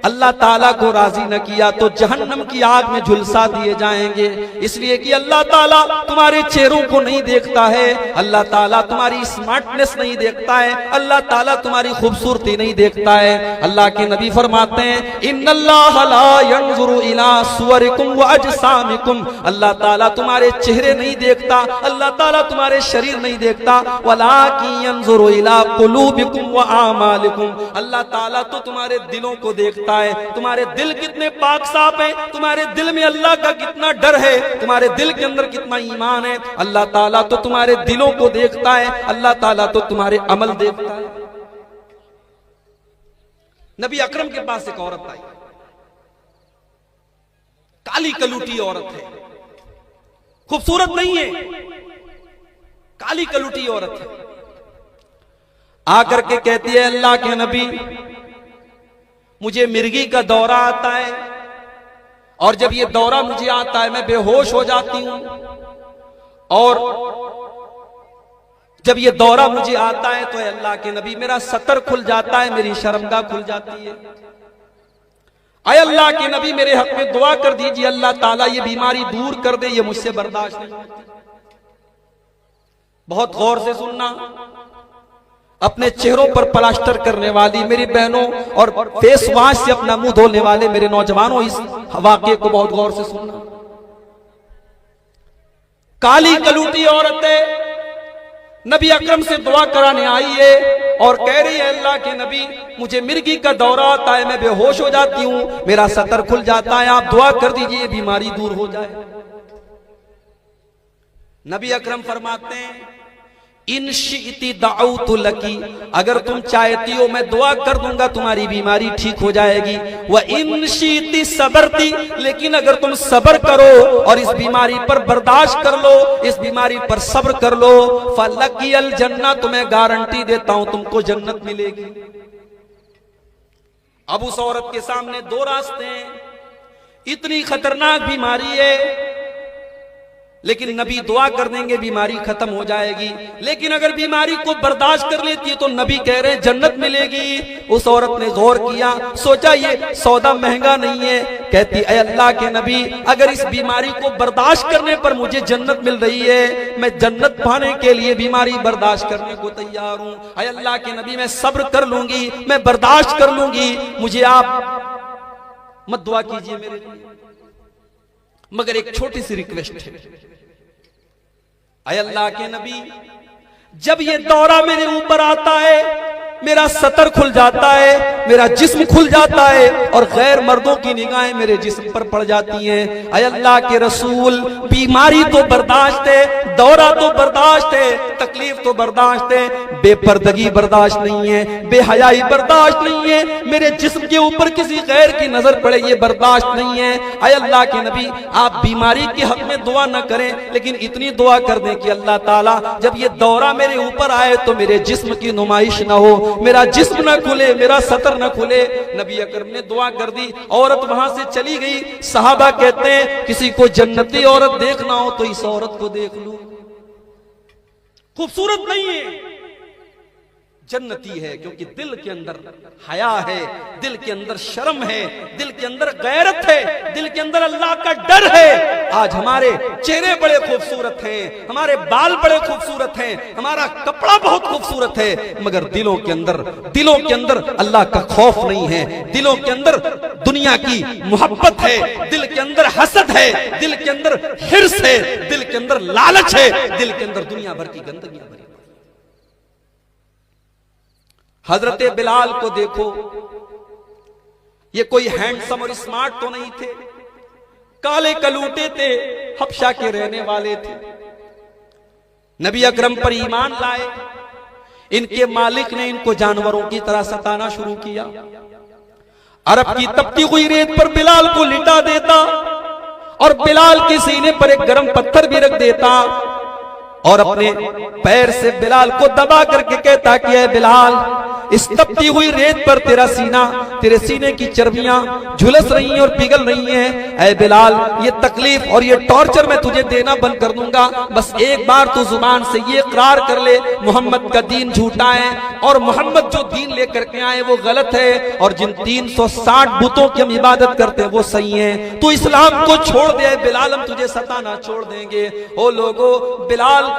Speaker 1: अल्लाह ताला को राजी न किया तो जहन्नम की आग में झुलसा दिए जाएंगे। इसलिए कि अल्लाह ताला तुम्हारे चेहरों को नहीं देखता है, अल्लाह ताला तुम्हारी स्मार्टनेस नहीं देखता है, अल्लाह ताला तुम्हारी खूबसूरती नहीं देखता है। अल्लाह के नबी फरमाते हैं, इन्नल्लाह ला यंजुरु इला सुवरिकुम व अजसामिकुम, अल्लाह ताला तुम्हारे चेहरे नहीं देखता, अल्लाह ताला तुम्हारे शरीर नहीं देखता, वलाकिन यंजुरु इला कुलूबिकुम व आमालिकुम, अल्लाह ताला तो तुम्हारे दिलों को देखता है, तुम्हारे दिल कितने पाक साफ है, तुम्हारे दिल में अल्लाह का कितना डर है, तुम्हारे दिल के अंदर कितना ईमान है। अल्लाह ताला तो तुम्हारे दिलों को देखता है, अल्लाह ताला तो तुम्हारे अमल देखता है। नबी अकरम के पास एक औरत आई, काली कलूटी औरत है, खूबसूरत नहीं है, काली कलूटी औरत है। आकर के कहती है, अल्लाह के नबी, मुझे मिर्गी का दौरा आता है और जब ये दौरा मुझे आता है मैं बेहोश हो जाती हूं, और जब ये दौरा मुझे आता है तो अल्लाह के नबी मेरा सतर खुल जाता है, मेरी शर्मगाह खुल जाती है। अय अल्लाह के नबी, मेरे हक में दुआ कर दीजिए, अल्लाह ताला ये बीमारी दूर कर दे, ये मुझसे बर्दाश्त नहीं होती। बहुत गौर से सुनना, अपने चेहरों पर प्लास्टर करने वाली मेरी बहनों और फेस वॉश से अपना मुंह धोने वाले मेरे नौजवानों, इस वाकये को बहुत गौर से सुनना। काली कलूटी औरत है, नबी अकरम से दुआ कराने आई है और कह रही है, अल्लाह के नबी, मुझे मिर्गी का दौरा आता है, मैं बेहोश हो जाती हूं, मेरा सतर खुल जाता है, आप दुआ कर दीजिए बीमारी दूर हो जाए। नबी अकरम फरमाते हैं, इन शिअति दअउतु लकी, अगर तुम चाहती हो मैं दुआ कर दूंगा तुम्हारी बीमारी ठीक हो जाएगी। व इन शिअति सबरती, लेकिन अगर तुम सब्र करो और इस बीमारी पर बर्दाश्त कर लो, इस बीमारी पर सब्र कर लो, फलकियल जन्नत, तुम्हें गारंटी देता हूं तुमको जन्नत मिलेगी। अब उस औरत के सामने दो रास्ते हैं, इतनी खतरनाक बीमारी है, लेकिन नबी दुआ कर देंगे बीमारी खत्म हो जाएगी। लेकिन अगर बीमारी को बर्दाश्त कर लेती है तो नबी कह रहे हैं जन्नत मिलेगी। उस औरत ने गौर किया, सोचा ये सौदा महंगा नहीं है, कहती ऐ अल्लाह के नबी, अगर इस बीमारी को बर्दाश्त करने पर मुझे जन्नत मिल रही है, मैं जन्नत पाने के लिए बीमारी बर्दाश्त करने को तैयार हूं। ऐ अल्लाह के नबी, मैं सब्र कर लूंगी, मैं बर्दाश्त कर लूंगी, मुझे आप मत दुआ कीजिए मेरे लिए, मगर एक छोटी सी रिक्वेस्ट है। ऐ अल्लाह के नबी, जब ये दौरा मेरे ऊपर आता है, मेरा सतर खुल जाता है, मेरा जिस्म खुल जाता है और गैर मर्दों की निगाहें मेरे जिस्म पर पड़ जाती हैं। ऐ अल्लाह के रसूल, बीमारी तो बर्दाश्त है, दौरा तो बर्दाश्त है, तकलीफ तो बर्दाश्त है, बेपर्दगी बर्दाश्त नहीं है, बेहयाई बर्दाश्त नहीं है, मेरे जिस्म के ऊपर किसी गैर की नजर पड़े ये बर्दाश्त नहीं है। ऐ अल्लाह के नबी, आप बीमारी के हक में दुआ न करें, लेकिन इतनी दुआ कर दें कि अल्लाह ताला जब ये दौरा मेरे ऊपर आए तो मेरे जिस्म की नुमाइश न हो, मेरा जिस्म न खुले, मेरा सतर न खुले। नबी अकरम ने दुआ कर दी, औरत वहां से चली गई। सहाबा कहते हैं, किसी को जन्नती औरत देखना हो तो इस औरत को देख लो, खूबसूरत नहीं है जन्नती है, क्योंकि दिल के अंदर हया है, दिल के अंदर शर्म है, दिल के अंदर गैरत है, दिल के अंदर अल्लाह का डर है। आज हमारे चेहरे बड़े खूबसूरत हैं, हमारे बाल बड़े खूबसूरत हैं, हमारा कपड़ा बहुत खूबसूरत है, मगर दिलों के अंदर अल्लाह का खौफ नहीं है, दिलों के अंदर दुनिया की मोहब्बत है, दिल के अंदर हसद है, दिल के अंदर हिर्स है, दिल के अंदर लालच है, दिल के अंदर दुनिया भर की गंदगियां भरी। हजरत बिलाल को देखो, ये कोई हैंडसम और स्मार्ट तो नहीं थे, काले कलूटे थे, हबशा के रहने वाले थे, नबी अकरम पर ईमान लाए। इनके मालिक ने इनको जानवरों की तरह सताना शुरू किया। अरब की तपती हुई रेत पर बिलाल को लिटा देता और बिलाल के सीने पर एक गर्म पत्थर भी रख देता और अपने पैर से बिलाल को दबा करके कहता कि ऐ बिलाल, इस तपती हुई रेत पर तेरे सीने की चर्बियां झुलस रही हैं और पिघल रही हैं। ऐ बिलाल, ये तकलीफ और ये टॉर्चर मैं तुझे देना बंद कर दूंगा। बस एक बार तू जुबान से ये इकरार कर ले, मोहम्मद का दीन झूठा है और मोहम्मद जो दीन लेकर के आए वो गलत है, और जिन 360 बुतों की हम इबादत करते हैं वो सही है। तू इस्लाम को छोड़ दे बिलाल, हम तुझे सताना छोड़ देंगे। ओ लोगो, बिलाल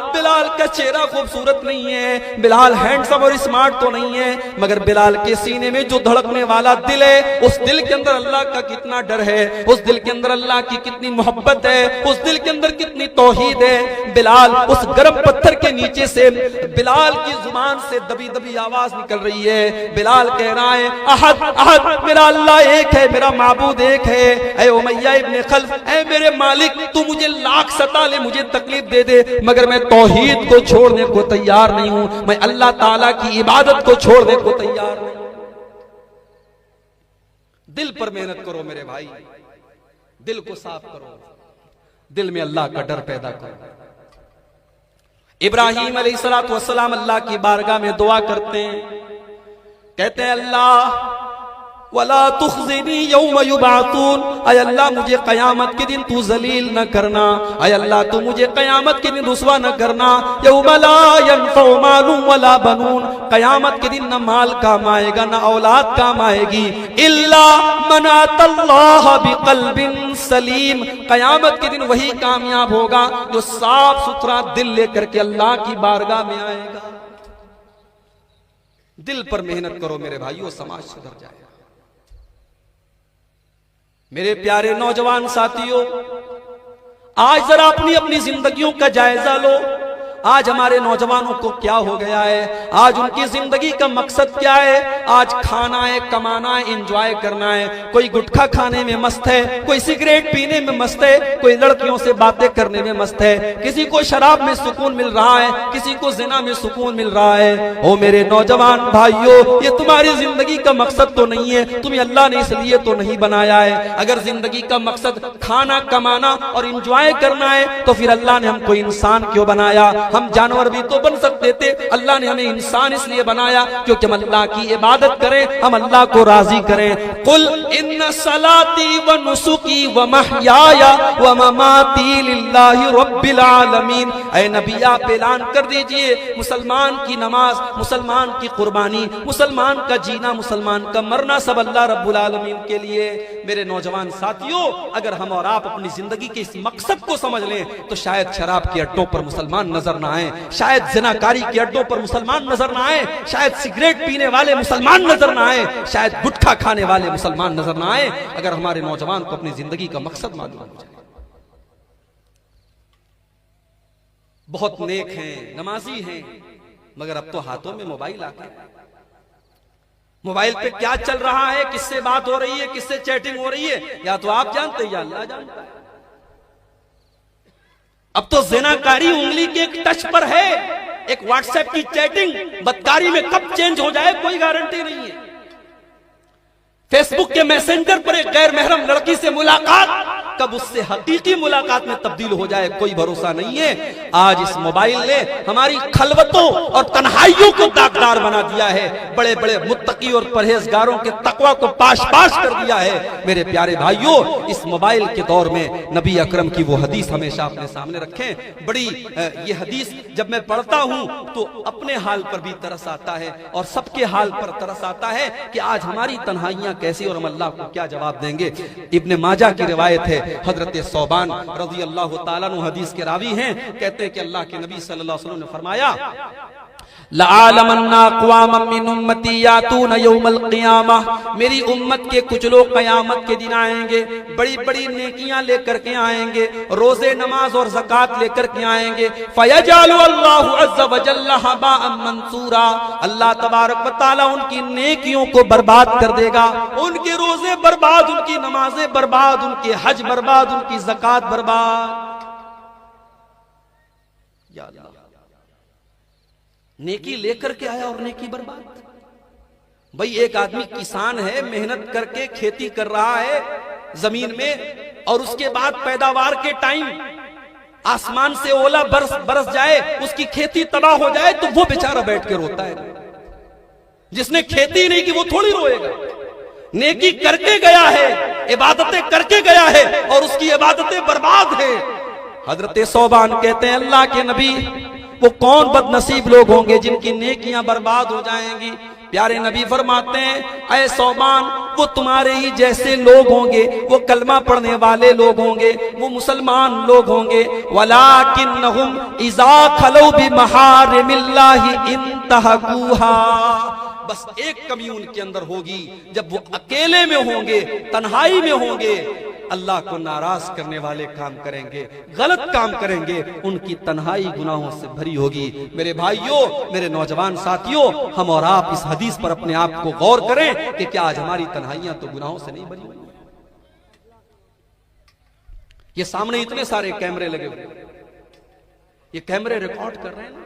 Speaker 1: का चेहरा खूबसूरत नहीं है, बिलाल हैंडसम और स्मार्ट तो नहीं है, मगर बिलाल के सीने में जो धड़कने वाला दिल है, उस दिल के अंदर अल्लाह का कितना डर है, उस दिल के अंदर अल्लाह की कितनी मोहब्बत है, उस दिल के अंदर कितनी तौहीद है। बिलाल, उस गर्म पत्थर के नीचे से बिलाल की जुबान से दबी दबी आवाज निकल रही है। बिलाल कह रहा है, अहद अहद, मेरा अल्लाह एक है, मेरा माबूद एक है। ऐ उमैया इब्ने खल्फ, ऐ मेरे मालिक, तू मुझे लाख सता ले, मुझे तकलीफ दे दे, मगर मैं तौहीद को छोड़ने को तैयार नहीं हूं, मैं अल्लाह ताला की इबादत को छोड़ने को तैयार नहीं। दिल पर मेहनत करो मेरे भाई, दिल को साफ करो, दिल में अल्लाह का डर पैदा करो। इब्राहीम अलैहिस्सलातु वस्सलाम अल्लाह की बारगाह में दुआ करते हैं, कहते हैं अल्लाह वला तुखज़िनी यौम युबअतून, ऐ अल्लाह मुझे कयामत के दिन तू जलील न करना, ऐ अल्लाह तू मुझे कयामत के दिन रुसवा न करना। यौम ला यनफ़उ मालुन वला बनून, कयामत के दिन न माल काम आएगा न औलाद काम आएगी, इल्ला मन अतल्लाह बिक़ल्बिन सलीम, कयामत के दिन वही कामयाब होगा जो साफ सुथरा दिल लेकर के अल्लाह की बारगाह में आएगा। दिल पर मेहनत करो मेरे भाइयों, समाज सुधर जाएगा। मेरे प्यारे नौजवान साथियों, आज जरा अपनी अपनी जिंदगियों का जायजा लो। आज हमारे नौजवानों को क्या हो गया है, आज उनकी जिंदगी का मकसद क्या है? आज खाना है, कमाना है, एंजॉय करना है। कोई गुटखा खाने में मस्त है, कोई सिगरेट पीने में मस्त है, कोई लड़कियों से बातें करने में मस्त है, किसी को शराब में सुकून मिल रहा है, किसी को जिना में सुकून मिल रहा है। ओ मेरे नौजवान भाइयों, ये तुम्हारी जिंदगी का मकसद तो नहीं है, तुम्हें अल्लाह ने इसलिए तो नहीं बनाया है। अगर जिंदगी का मकसद खाना, कमाना और एंजॉय करना है तो फिर अल्लाह ने हमको इंसान क्यों बनाया? हम जानवर भी तो बन सकते थे, अल्लाह ने हमें इंसान इसलिए बनाया क्योंकि हम अल्लाह की इबादत करें, हम अल्लाह को राजी करें। कुल इन्ना सलाती व नुसुकी व महयाया व ममाती लिल्लाहि रब्बिल आलमीन। ऐ नबी, आप ऐलान कर दीजिए, मुसलमान की नमाज, मुसलमान की कुर्बानी, मुसलमान का जीना, मुसलमान का मरना सब अल्लाह रब्बुल आलमीन के लिए। मेरे नौजवान साथियों, अगर हम और आप अपनी जिंदगी के इस मकसद को समझ लें तो शायद शराब के अड्डों पर मुसलमान नजर ना आए, शायद जिनाकारी के अड्डों पर मुसलमान नजर ना आए, शायद सिगरेट पीने वाले मुसलमान नजर ना आए, शायद गुटखा खाने वाले मुसलमान नजर ना आए, अगर हमारे नौजवान को अपनी जिंदगी का मकसद मालूम हो जाए। बहुत नेक हैं, नमाजी हैं, मगर अब तो हाथों में मोबाइल आ गए। मोबाइल पे क्या चल रहा है, किससे बात हो रही है, किससे चैटिंग हो रही है, या तो आप जानते हैं या अल्लाह जानता है। अब तो ज़िनाकारी उंगली के एक टच पर है, एक व्हाट्सएप की चैटिंग बदकारी में कब चेंज हो जाए कोई गारंटी नहीं है। फेसबुक के मैसेंजर पर एक गैर महरम लड़की से मुलाकात कब उससे हकीकी मुलाकात में तब्दील हो जाए कोई भरोसा नहीं है। आज इस मोबाइल ने हमारी खलवतों और तन्हाइयों को दागदार बना दिया है, बड़े बड़े मुत्तकी और परहेजगारों के तकवा को पाश पाश कर दिया है। मेरे प्यारे भाइयों, इस मोबाइल के दौर में नबी अकरम की वो हदीस हमेशा अपने सामने रखें। बड़ी ये हदीस जब मैं पढ़ता हूं तो अपने हाल पर भी तरस आता है और सबके हाल पर तरस आता है कि आज हमारी तन्हाइयां कैसी और हम अल्लाह को क्या जवाब देंगे। इब्ने माजा की रिवायत है, हजरत सौबान रज़ी अल्लाह ताला अन्हु हदीस के रावी हैं, कहते हैं कि अल्लाह के नबी सल्लल्लाहु अलैहि वसल्लम ने फरमाया, मेरी उम्मत के कुछ लोग क़यामत के दिन आएंगे, बड़ी बड़ी नेकियां लेकर के आएंगे, रोजे नमाज और ज़कात लेकर के आएंगे। फयजालु अल्लाहु अज़्ज़ा व जल्ला हबाअन मंसूरा, अल्लाह तबारक व तआला उनकी नेकियों को बर्बाद कर देगा, उनके रोजे बर्बाद, उनकी नमाजें बर्बाद, उनके हज बर्बाद, उनकी ज़कात बर्बाद। या अल्लाह, नेकी लेकर के आया और नेकी बर्बाद। भाई एक आदमी किसान है, मेहनत करके खेती कर रहा है जमीन में, और उसके बाद पैदावार के टाइम आसमान से ओला बरस जाए, उसकी खेती तबाह हो जाए, तो वो बेचारा बैठ के रोता है। जिसने खेती नहीं की वो थोड़ी रोएगा। नेकी करके गया है, इबादतें करके गया है और उसकी इबादतें बर्बाद है। हजरत सौबान कहते हैं, अल्लाह के नबी, वो कौन बदनसीब लोग होंगे जिनकी नेकियां बर्बाद हो जाएंगी। प्यारे नबी फरमाते हैं, ऐ सौबान, वो तुम्हारे ही जैसे लोग होंगे, वो कलमा पढ़ने वाले लोग होंगे, वो मुसलमान लोग होंगे। वलाकिन्नहुम इज़ा खलौ बिमहारिमिल्लाहि इंतहकूहा, बस एक कमी उनके अंदर होगी, जब वो अकेले में होंगे, तन्हाई में होंगे, अल्लाह को नाराज करने वाले काम करेंगे, गलत काम करेंगे, उनकी तन्हाई गुनाहों से भरी होगी। मेरे भाइयों, मेरे नौजवान साथियों, हम और आप इस हदीस पर अपने आप को गौर करें कि क्या आज हमारी तन्हाइयां तो गुनाहों से नहीं भरी हुई। ये सामने इतने सारे कैमरे लगे हुए, ये कैमरे रिकॉर्ड कर रहे हैं ना,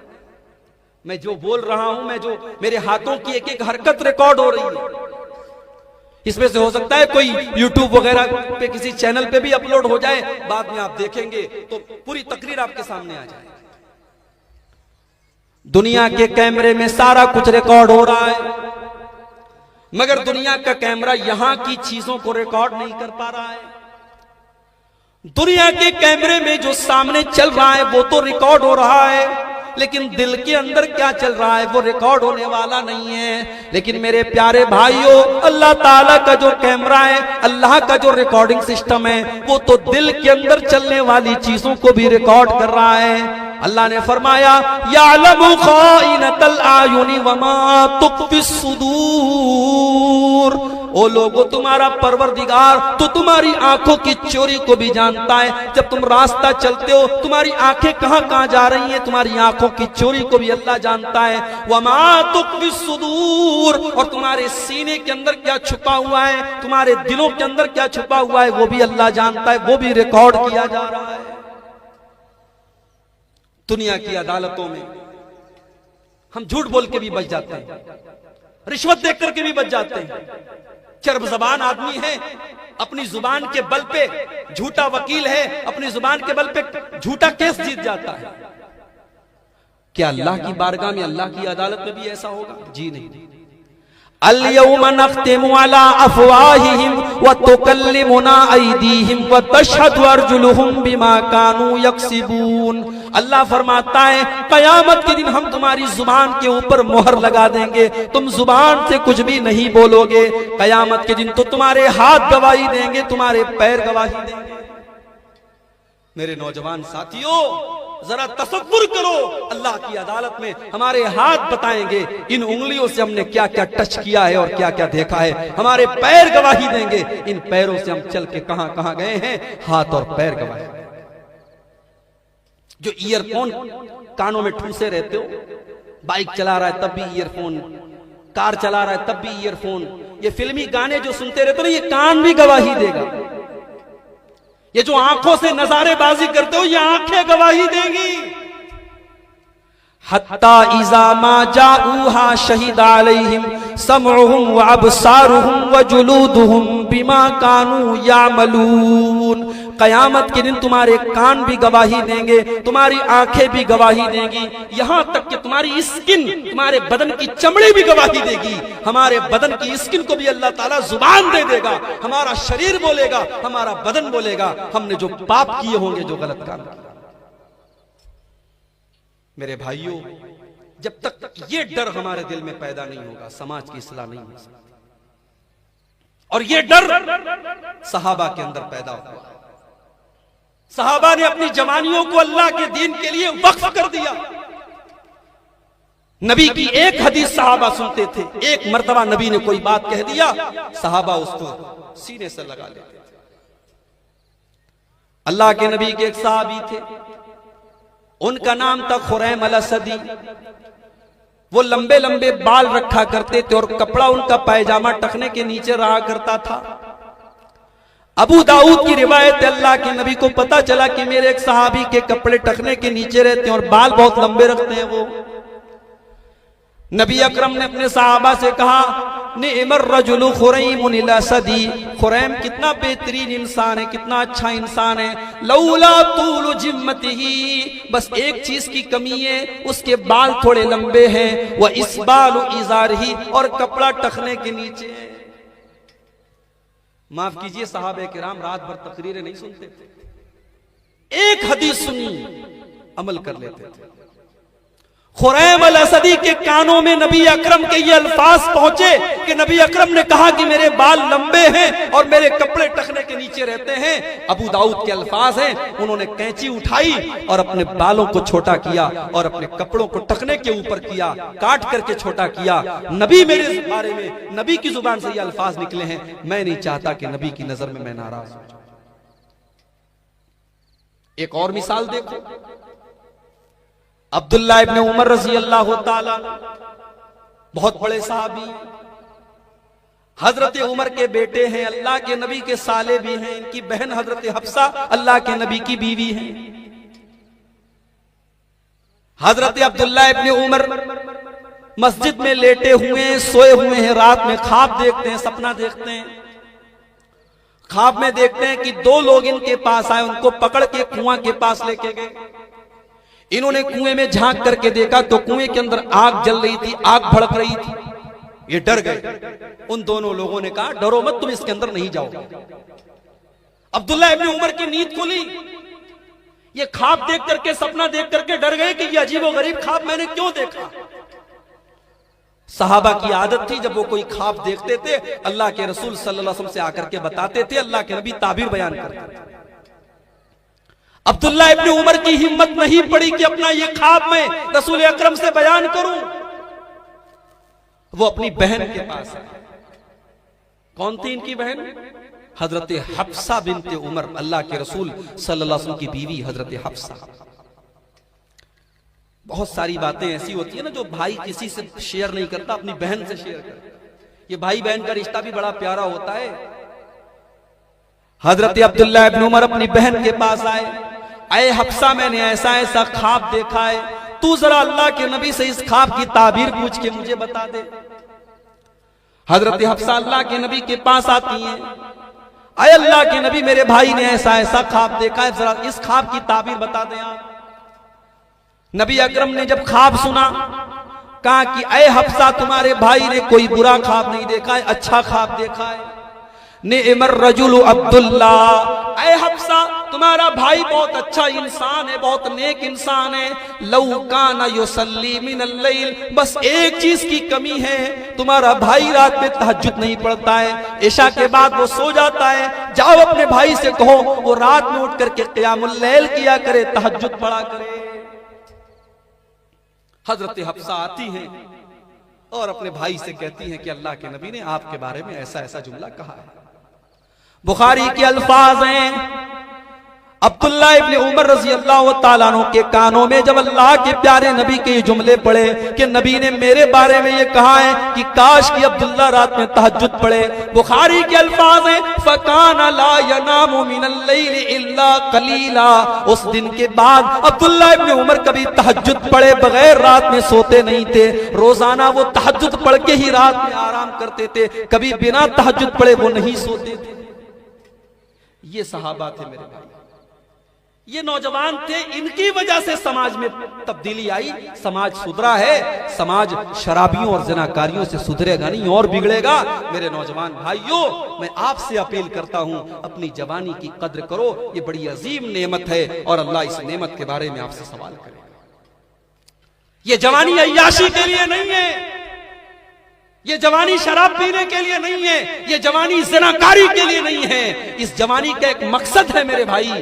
Speaker 1: मैं जो बोल रहा हूं, मैं जो मेरे हाथों की एक एक हरकत रिकॉर्ड हो रही है। इसमें से हो सकता है कोई YouTube वगैरह पे किसी चैनल पे भी अपलोड हो जाए, बाद में आप देखेंगे तो पूरी तकरीर आपके सामने आ जाए। दुनिया के कैमरे में सारा कुछ रिकॉर्ड हो रहा है, मगर दुनिया का कैमरा यहां की चीजों को रिकॉर्ड नहीं कर पा रहा है। दुनिया के कैमरे में जो सामने चल रहा है वो तो रिकॉर्ड हो रहा है, लेकिन दिल के अंदर क्या चल रहा है वो रिकॉर्ड होने वाला नहीं है। लेकिन मेरे प्यारे भाइयों, अल्लाह ताला का जो कैमरा है, अल्लाह का जो रिकॉर्डिंग सिस्टम है, वो तो दिल के अंदर चलने वाली चीजों को भी रिकॉर्ड कर रहा है। अल्लाह ने फरमाया, यालमु खाइनतल आयुनि वमा तुख्फिस सुदूर, ओ लोगो, तुम्हारा परवरदिगार तो तुम्हारी आंखों की चोरी को भी जानता है। जब तुम रास्ता चलते हो, तुम्हारी आंखें कहां कहां जा रही हैं, तुम्हारी आंखों की चोरी को भी अल्लाह जानता है। वमा तुख्फिस सुदूर, और तुम्हारे सीने के अंदर क्या छुपा हुआ है, तुम्हारे दिलों के अंदर क्या छुपा हुआ है, वो भी अल्लाह जानता है, वो भी रिकॉर्ड किया जा रहा है। दुनिया की अदालतों में हम झूठ बोल के भी बच जाते हैं, रिश्वत देख करके भी बच जाते हैं। चर्ब जबान आदमी है, अपनी जुबान के बल पे झूठा वकील है, अपनी जुबान के बल पे झूठा केस जीत जाता है। क्या अल्लाह की बारगाह में, अल्लाह की अदालत में भी ऐसा होगा? जी नहीं। अल-यौम नख्तिमु अला अफ़वाहिहिम व तुकल्लिमुना अयदीहिम व तशहदु अर्जुलुहुम बिमा कानू यक्सिबून। अल्लाह फरमाता है, कयामत के दिन हम तुम्हारी जुबान के ऊपर मोहर लगा देंगे, तुम जुबान से कुछ भी नहीं बोलोगे। कयामत के दिन तो तुम्हारे हाथ गवाही देंगे, तुम्हारे पैर गवाही देंगे। मेरे नौजवान साथियों, जरा तसव्वुर करो, अल्लाह की अदालत में हमारे हाथ बताएंगे इन उंगलियों से हमने क्या क्या टच किया है और क्या क्या देखा है। हमारे पैर गवाही देंगे, इन पैरों से हम चल के कहां कहां गए हैं। हाथ और पैर गवाही। जो ईयरफोन कानों में ठूसे रहते हो, बाइक चला रहा है तब भी ईयरफोन, कार चला रहा है तब भी ईयरफोन, ये फिल्मी गाने जो सुनते रहते हो, ये कान भी गवाही देगा। ये जो आंखों से नजारेबाजी करते हो, ये आंखें गवाही देंगी। हत्ता इज़ा मा जाऊहा शहीद अलैहिम समउहुम व अबसारुहुम व जुलूदुहुम बिमा कानू यामलून। कयामत के दिन तुम्हारे कान भी गवाही देंगे, तुम्हारी आंखें भी गवाही देंगी, यहां तक कि तुम्हारी स्किन, तुम्हारे बदन की चमड़ी भी गवाही देगी। हमारे बदन की स्किन को भी अल्लाह ताला जुबान दे देगा, हमारा शरीर बोलेगा, हमारा बदन बोलेगा हमने जो पाप किए होंगे, जो गलत काम किए। मेरे भाइयों, जब तक ये डर हमारे दिल में पैदा नहीं होगा, समाज की इस्लाह नहीं हो सकती। और ये डर सहाबा के अंदर पैदा हुआ। सहाबा ने अपनी जवानियों को अल्लाह के दीन के लिए वक्फ कर दिया। नबी की एक हदीस सहाबा सुनते थे, एक मर्तबा नबी ने कोई बात कह दिया, सहाबा उसको सीने से लगा लेते थे। अल्लाह के नबी के एक सहाबी थे, उनका नाम था खुरैम अल-असदी। वो लंबे लंबे बाल रखा करते थे और कपड़ा उनका पायजामा टखने के नीचे रहा करता था। अबू दाऊद की रिवायत, अल्लाह के नबी को पता चला कि मेरे एक सहाबी के कपड़े टखने के नीचे रहते हैं और बाल बहुत लंबे रखते हैं। वो नबी अकरम ने अपने सहाबा से कहा, निअमर रजुलु खुरैमुन अल-असदी, खुरैम कितना बेहतरीन इंसान है, कितना अच्छा इंसान है। लौला तूलु जिम्मतिही, बस एक चीज की कमी है, उसके बाल थोड़े लंबे हैं। व इसबालु इजारही, और कपड़ा टखने के नीचे है। माफ कीजिए, सहाबे किराम रात भर तकरीरें नहीं सुनते थे, एक हदीस सुनी अमल कर लेते थे। खुरैम अल-असदी के कानों में नबी अकरम के ये अल्फाज पहुंचे कि नबी अकरम ने कहा कि मेरे बाल लंबे हैं और मेरे कपड़े टखने के नीचे रहते हैं। अबू दाऊद के अल्फाज हैं, उन्होंने कैंची उठाई और अपने बालों को छोटा किया और अपने कपड़ों को टखने के ऊपर किया, काट करके छोटा किया। नबी मेरे बारे में, नबी की जुबान से ये अल्फाज निकले हैं, मैं नहीं चाहता कि नबी की नजर में मैं नाराज हो जाऊं। एक और मिसाल देखो, अब्दुल्ला इब्न उमर रजी अल्लाह ताला, बहुत बड़े सहाबी, हजरत उमर के बेटे हैं, अल्लाह के नबी के साले भी हैं। इनकी बहन हजरत हफ्सा अल्लाह के नबी की बीवी हैं। हजरत अब्दुल्ला इब्न उमर मस्जिद में लेटे हुए हैं, सोए हुए हैं, रात में ख्वाब देखते हैं, सपना देखते हैं। ख्वाब में देखते हैं कि दो लोग इनके पास आए, उनको पकड़ के कुआं के पास लेके गए। इन्होंने कुएं में झांक करके देखा तो कुएं के अंदर आग जल रही थी, आग भड़क रही थी। ये डर गए। उन दोनों लोगों ने कहा, डरो मत, तुम इसके अंदर नहीं जाओ। अब्दुल्ला इब्न उमर की नींद खुली, ये ख्वाब देख करके, सपना देख करके डर गए कि ये अजीबोगरीब ख्वाब मैंने क्यों देखा। सहाबा की आदत थी, जब वो कोई ख्वाब देखते थे अल्लाह के रसूल सल्लल्लाहु अलैहि वसल्लम से आकर के बताते थे, अल्लाह के नबी ताबीर बयान करते थे। अब्दुल्ला इब्न उमर की हिम्मत नहीं पड़ी कि अपना ये ख्वाब मैं रसूल अकरम से बयान करूं। वो अपनी बहन के पास आए। कौन थी इनकी बहन? हजरत हफ्सा बिनते उमर, अल्लाह के रसूल सल्लल्लाहु अलैहि वसल्लम की बीवी हजरत हफ्सा। बहुत सारी बातें ऐसी होती है ना जो भाई किसी से शेयर नहीं करता, अपनी बहन से शेयर करता। ये भाई बहन का रिश्ता भी बड़ा प्यारा होता है। हजरत अब्दुल्ला इब्न उमर अपनी बहन के पास आए, अये हफ्सा, मैंने ऐसा ऐसा ख्वाब देखा है, तू जरा अल्लाह के नबी से इस ख्वाब की ताबीर पूछ के मुझे बता दे। हजरत हफ्सा अल्लाह के नबी के पास आती हैं, अये अल्लाह के नबी, मेरे भाई ने ऐसा ऐसा ख्वाब देखा है, जरा इस ख्वाब की ताबीर बता दें आप। नबी अकरम ने जब ख्वाब सुना, कहा कि अये हफ्सा, तुम्हारे भाई ने कोई बुरा ख्वाब नहीं देखा है, अच्छा ख्वाब देखा है। निअमर रजुलु अब्दुल्ला, अये हफ्सा, तुम्हारा भाई बहुत अच्छा इंसान है, बहुत नेक इंसान है। लौ काना युसल्ली मिनल लैल, बस एक चीज की कमी है, तुम्हारा भाई रात में तहज्जुद नहीं पढ़ता है, इशा के बाद वो सो जाता है। जाओ अपने भाई से कहो वो रात में उठ करके क़ियामुल लैल किया करे, तहज्जुद पढ़ा करे। हजरत हफ्सा आती हैं और अपने भाई से कहती हैं कि अल्लाह के नबी ने आपके बारे में ऐसा ऐसा जुमला कहा है। बुखारी के अल्फाज हैं, अब्दुल्ला इब्न उमर रजी अल्लाह ताला अन्हु के कानों में जब अल्लाह के प्यारे नबी के ये जुमले पड़े कि नबी ने मेरे बारे में ये कहा है कि काश कि अब्दुल्ला रात में तहज्जुद पढ़े। बुखारी के अल्फाज हैं, फकाना ला यनामु मिनल लैली इल्ला कलीला। उस दिन के बाद अब्दुल्ला इब्न उमर कभी तहज्जुद पढ़े बगैर रात में सोते नहीं थे। रोजाना वो तहज्जुद पढ़ के ही रात में आराम करते थे, कभी बिना तहज्जुद पढ़े वो नहीं सोते थे। ये सहाबा थे मेरे भाई, ये नौजवान थे, इनकी वजह से समाज में तब्दीली आई, समाज सुधरा है। समाज शराबियों और जनाकारियों से सुधरेगा नहीं और बिगड़ेगा। मेरे नौजवान भाइयों, मैं आपसे अपील करता हूं, अपनी जवानी की कद्र करो, ये बड़ी अजीम नेमत है और अल्लाह इस नेमत के बारे में आपसे सवाल करेगा। ये जवानी अय्याशी के लिए नहीं है, ये जवानी शराब पीने के लिए नहीं है, ये जवानी ज़िनाकारी के लिए नहीं है। इस जवानी का एक मकसद है मेरे भाई,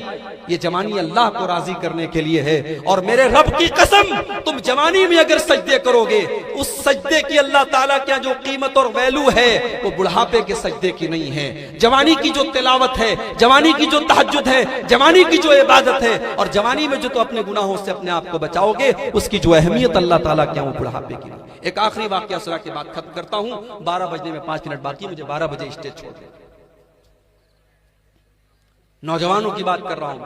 Speaker 1: ये जवानी अल्लाह को राजी करने के लिए है। और मेरे रब की कसम, तुम जवानी में अगर सजदे करोगे, उस सजदे की अल्लाह ताला क्या जो कीमत और वैल्यू है वो बुढ़ापे के सजदे की नहीं है। जवानी की जो तिलावत है, जवानी की जो तहज्जुद है, जवानी की जो इबादत है, और जवानी में जो तो अपने गुनाहों से अपने आप को बचाओगे, उसकी जो अहमियत अल्लाह ताला क्या वो बुढ़ापे की नहीं। एक आखिरी वाकया सुना के बाद खत्म करता हूं, 12 बजने में 5 मिनट बाकी, मुझे 12 बजे स्टेज छोड़ दे। नौजवानों की बात कर रहा हूं।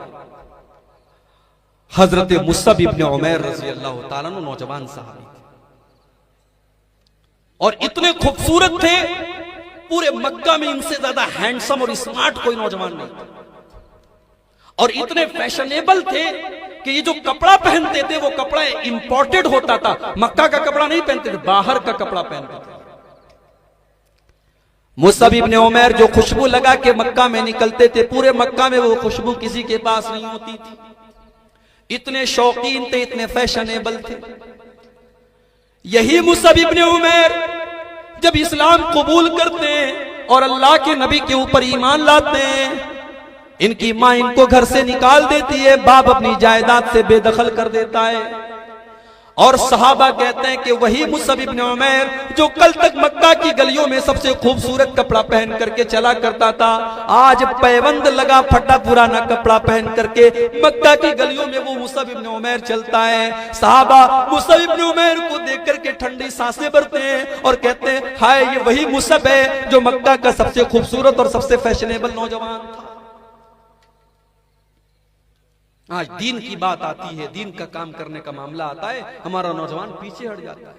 Speaker 1: हजरत मुसअब इब्न उमैर रज़ी अल्लाह ताला अन्हु नौजवान साहबी थे और इतने खूबसूरत थे, पूरे मक्का में इनसे ज्यादा हैंडसम और स्मार्ट कोई नौजवान नहीं था। और इतने फैशनेबल थे कि ये जो कपड़ा पहनते थे वो कपड़ा इंपोर्टेड होता था। मक्का का कपड़ा नहीं पहनते थे, बाहर का कपड़ा पहनते थे। मुसअब इब्न उमैर जो खुशबू लगा के मक्का में निकलते थे, पूरे मक्का में वो खुशबू किसी के पास नहीं होती थी। इतने शौकीन थे, इतने फैशनेबल थे। यही मुसअब इब्न उमैर जब इस्लाम कबूल करते हैं और अल्लाह के नबी के ऊपर ईमान लाते हैं, इनकी मां इनको घर से निकाल देती है, बाप अपनी जायदाद से बेदखल कर देता है। और सहाबा कहते हैं कि वही मुसअब इब्न उमैर जो कल तक मक्का की गलियों में सबसे खूबसूरत कपड़ा पहन करके चला करता था, आज पैबंद लगा फटा पुराना कपड़ा पहन करके मक्का की गलियों में वो मुसअब इब्न उमैर चलता है। सहाबा मुसअब इब्न उमैर को देख करके ठंडी सांसें भरते हैं और कहते हैं, हाय ये वही मुसअब है जो मक्का का सबसे खूबसूरत और सबसे फैशनेबल नौजवान था। आज दीन की बात आती है, दीन का काम करने का मामला आता है, हमारा नौजवान पीछे हट जाता है।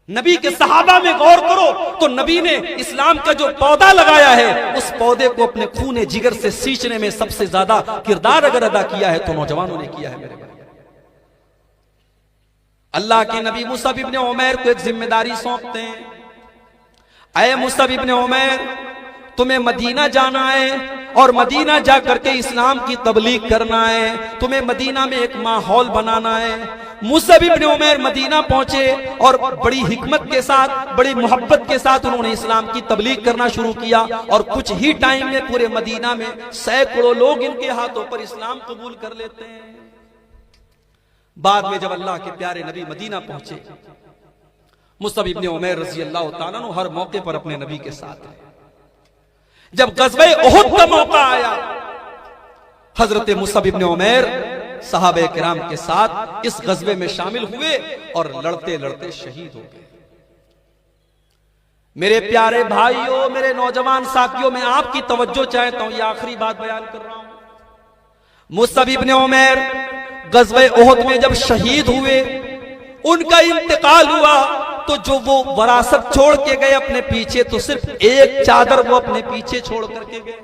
Speaker 1: नबी के सहाबा में गौर करो तो नबी ने इस्लाम का जो पौधा लगाया है, उस पौधे को अपने खूने जिगर से सींचने में सबसे ज्यादा किरदार अगर अदा किया है तो नौजवानों ने किया है मेरे भाई। अल्लाह के नबी मुसअब इब्न उमैर को एक जिम्मेदारी सौंपते हैं, ऐ मुसअब इब्न उमैर तुम्हें मदीना जाना है और मदीना जा करके इस्लाम की तबलीग करना है, तुम्हें मदीना में एक माहौल बनाना है। मुसअब इब्न उमैर मदीना पहुंचे और बड़ी हिकमत के साथ, बड़ी मोहब्बत के साथ उन्होंने इस्लाम की तबलीग करना शुरू किया। और कुछ ही टाइम में पूरे मदीना में सैकड़ों लोग इनके हाथों पर इस्लाम कबूल कर लेते हैं। बाद में जब अल्लाह के प्यारे नबी मदीना पहुंचे, मुसअब इब्न उमैर रज़ी अल्लाह ताला अन्हु हर मौके पर अपने नबी के साथ है। जब ग़ज़वे उहुद का मौका आया, हजरत मुसअब इब्न उमैर सहाबे किराम के साथ इस ग़ज़वे में शामिल हुए और लड़ते लड़ते शहीद हो गए। मेरे प्यारे भाइयों, मेरे नौजवान साथियों, मैं आपकी तवज्जो चाहता हूं, ये आखिरी बात बयान कर रहा हूं। मुसअब इब्न उमैर ग़ज़वे उहुद में जब शहीद हुए, उनका इंतकाल हुआ, तो जो वो वरासत छोड़ के गए अपने पीछे, तो सिर्फ एक चादर वो अपने पीछे छोड़ करके गए।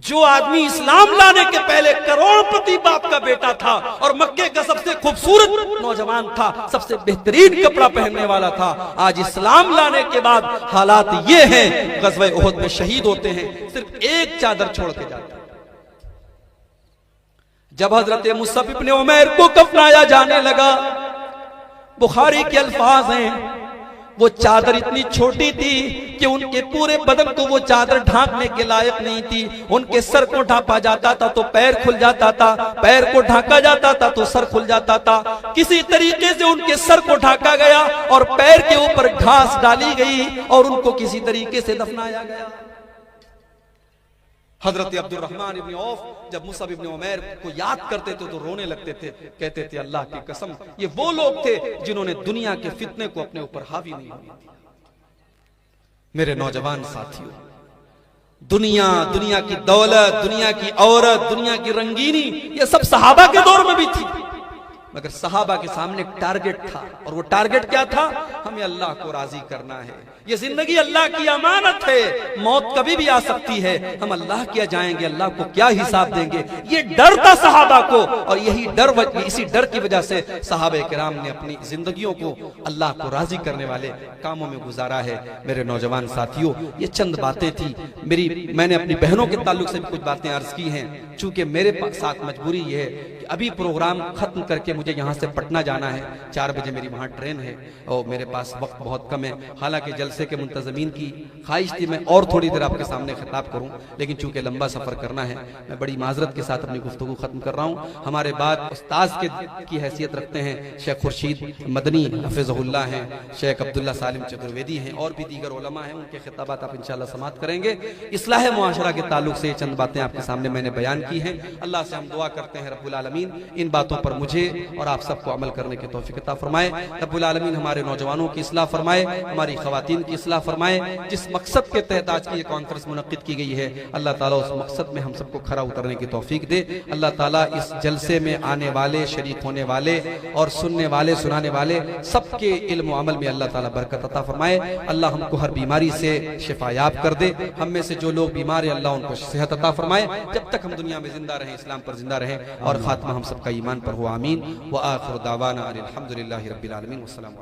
Speaker 1: जो आदमी इस्लाम लाने के पहले करोड़पति बाप का बेटा था और मक्के का सबसे खूबसूरत नौजवान था, सबसे बेहतरीन कपड़ा पहनने वाला था, आज इस्लाम लाने के बाद हालात ये हैं, ग़ज़वे उहुद में शहीद होते हैं, सिर्फ एक चादर छोड़ के जाते हैं। जब हजरत मुसअब इब्न उमैर को कफनाया जाने लगा, बुखारी के अल्फाज हैं, वो चादर इतनी छोटी थी कि उनके पूरे बदन को वो चादर ढांकने के लायक नहीं थी। उनके सर को ढांपा जाता था तो पैर खुल जाता था, पैर को ढांका जाता था तो सर खुल जाता था। किसी तरीके से उनके सर को ढांका गया और पैर के ऊपर घास डाली गई और उनको किसी तरीके से दफनाया गया। हजरत अब्दुर्रहमान इब्न औफ जब मुसअब इब्न उमैर को याद करते थे तो रोने लगते थे, कहते थे अल्लाह की कसम ये वो लोग थे जिन्होंने दुनिया के फितने को अपने ऊपर हावी नहीं होने दिया। मेरे नौजवान साथियों, दुनिया की दौलत, दुनिया की औरत, दुनिया की रंगीनी, ये सब सहाबा के दौर में भी थी, मगर सहाबा के सामने एक टारगेट था, और वो टारगेट क्या था? हमें अल्लाह को राजी करना है। ये जिंदगी अल्लाह की अमानत है, मौत कभी भी आ सकती है, हम अल्लाह क्या जाएंगे, अल्लाह को क्या हिसाब देंगे, ये डर था सहाबा को। और यही डर, इसी डर की वजह से सहाबा किराम ने अपनी जिंदगियों को अल्लाह को राजी करने वाले कामों में गुजारा है। मेरे नौजवान साथियों, ये चंद बातें थी मैंने अपनी बहनों के ताल्लुक से भी कुछ बातें अर्ज की हैं। चूंकि मेरे साथ मजबूरी ये है कि अभी प्रोग्राम खत्म करके मुझे यहाँ से पटना जाना है, 4 बजे मेरी वहाँ ट्रेन है और मेरे पास वक्त बहुत कम है। हालांकि जलसे के मुंतजमीन की ख्वाहिश थी मैं और थोड़ी देर आपके सामने खिताब करूँ, लेकिन चूंकि लंबा सफर करना है, मैं बड़ी माजरत के साथ अपनी गुफ्तगू खत्म कर रहा हूँ। हमारे बाद उस्ताद की हैसियत रखते हैं शेख खुर्शीद मदनी हफिज़हुल्लाह हैं, शेख अब्दुल्ला सालिम चतुर्वेदी हैं, और भी दीगर उलमा हैं, उनके खिताबात आप इंशाअल्लाह समाअत करेंगे। इस्लाह मुआशरा के ताल्लुक से चंद बातें आपके सामने मैंने बयान की हैं। अल्लाह से हम दुआ करते हैं रब्बुल आलमीन इन बातों पर मुझे और आप सबको अमल करने की तौफीक अता फरमाए। रब्बुल आलमीन हमारे नौजवानों की इस्लाह फरमाए, हमारी खवातीन की इस्लाह फरमाए। जिस मकसद के तहत आज की ये कॉन्फ्रेंस मुनक्किद की गई है, अल्लाह ताला उस मकसद में हम सबको खरा उतरने की तौफीक दे। अल्लाह ताला इस जलसे में आने वाले, शरीक होने वाले और सुनने वाले, सुनाने वाले सबके इल्म व अमल में अल्लाह ताला बरकत अता फरमाए। अल्लाह हमको हर बीमारी से शिफायाब कर दे। हम में से जो लोग बीमार हैं, अल्लाह उनको सेहत अता फरमाए। जब तक हम दुनिया में जिंदा रहें, इस्लाम पर जिंदा रहें और खात्मा हम सबका ईमान पर हो। आमीन। व आखिर दावाना अनिल हम्दुलिल्लाहि रब्बिल आलमीन। वस्सलाम।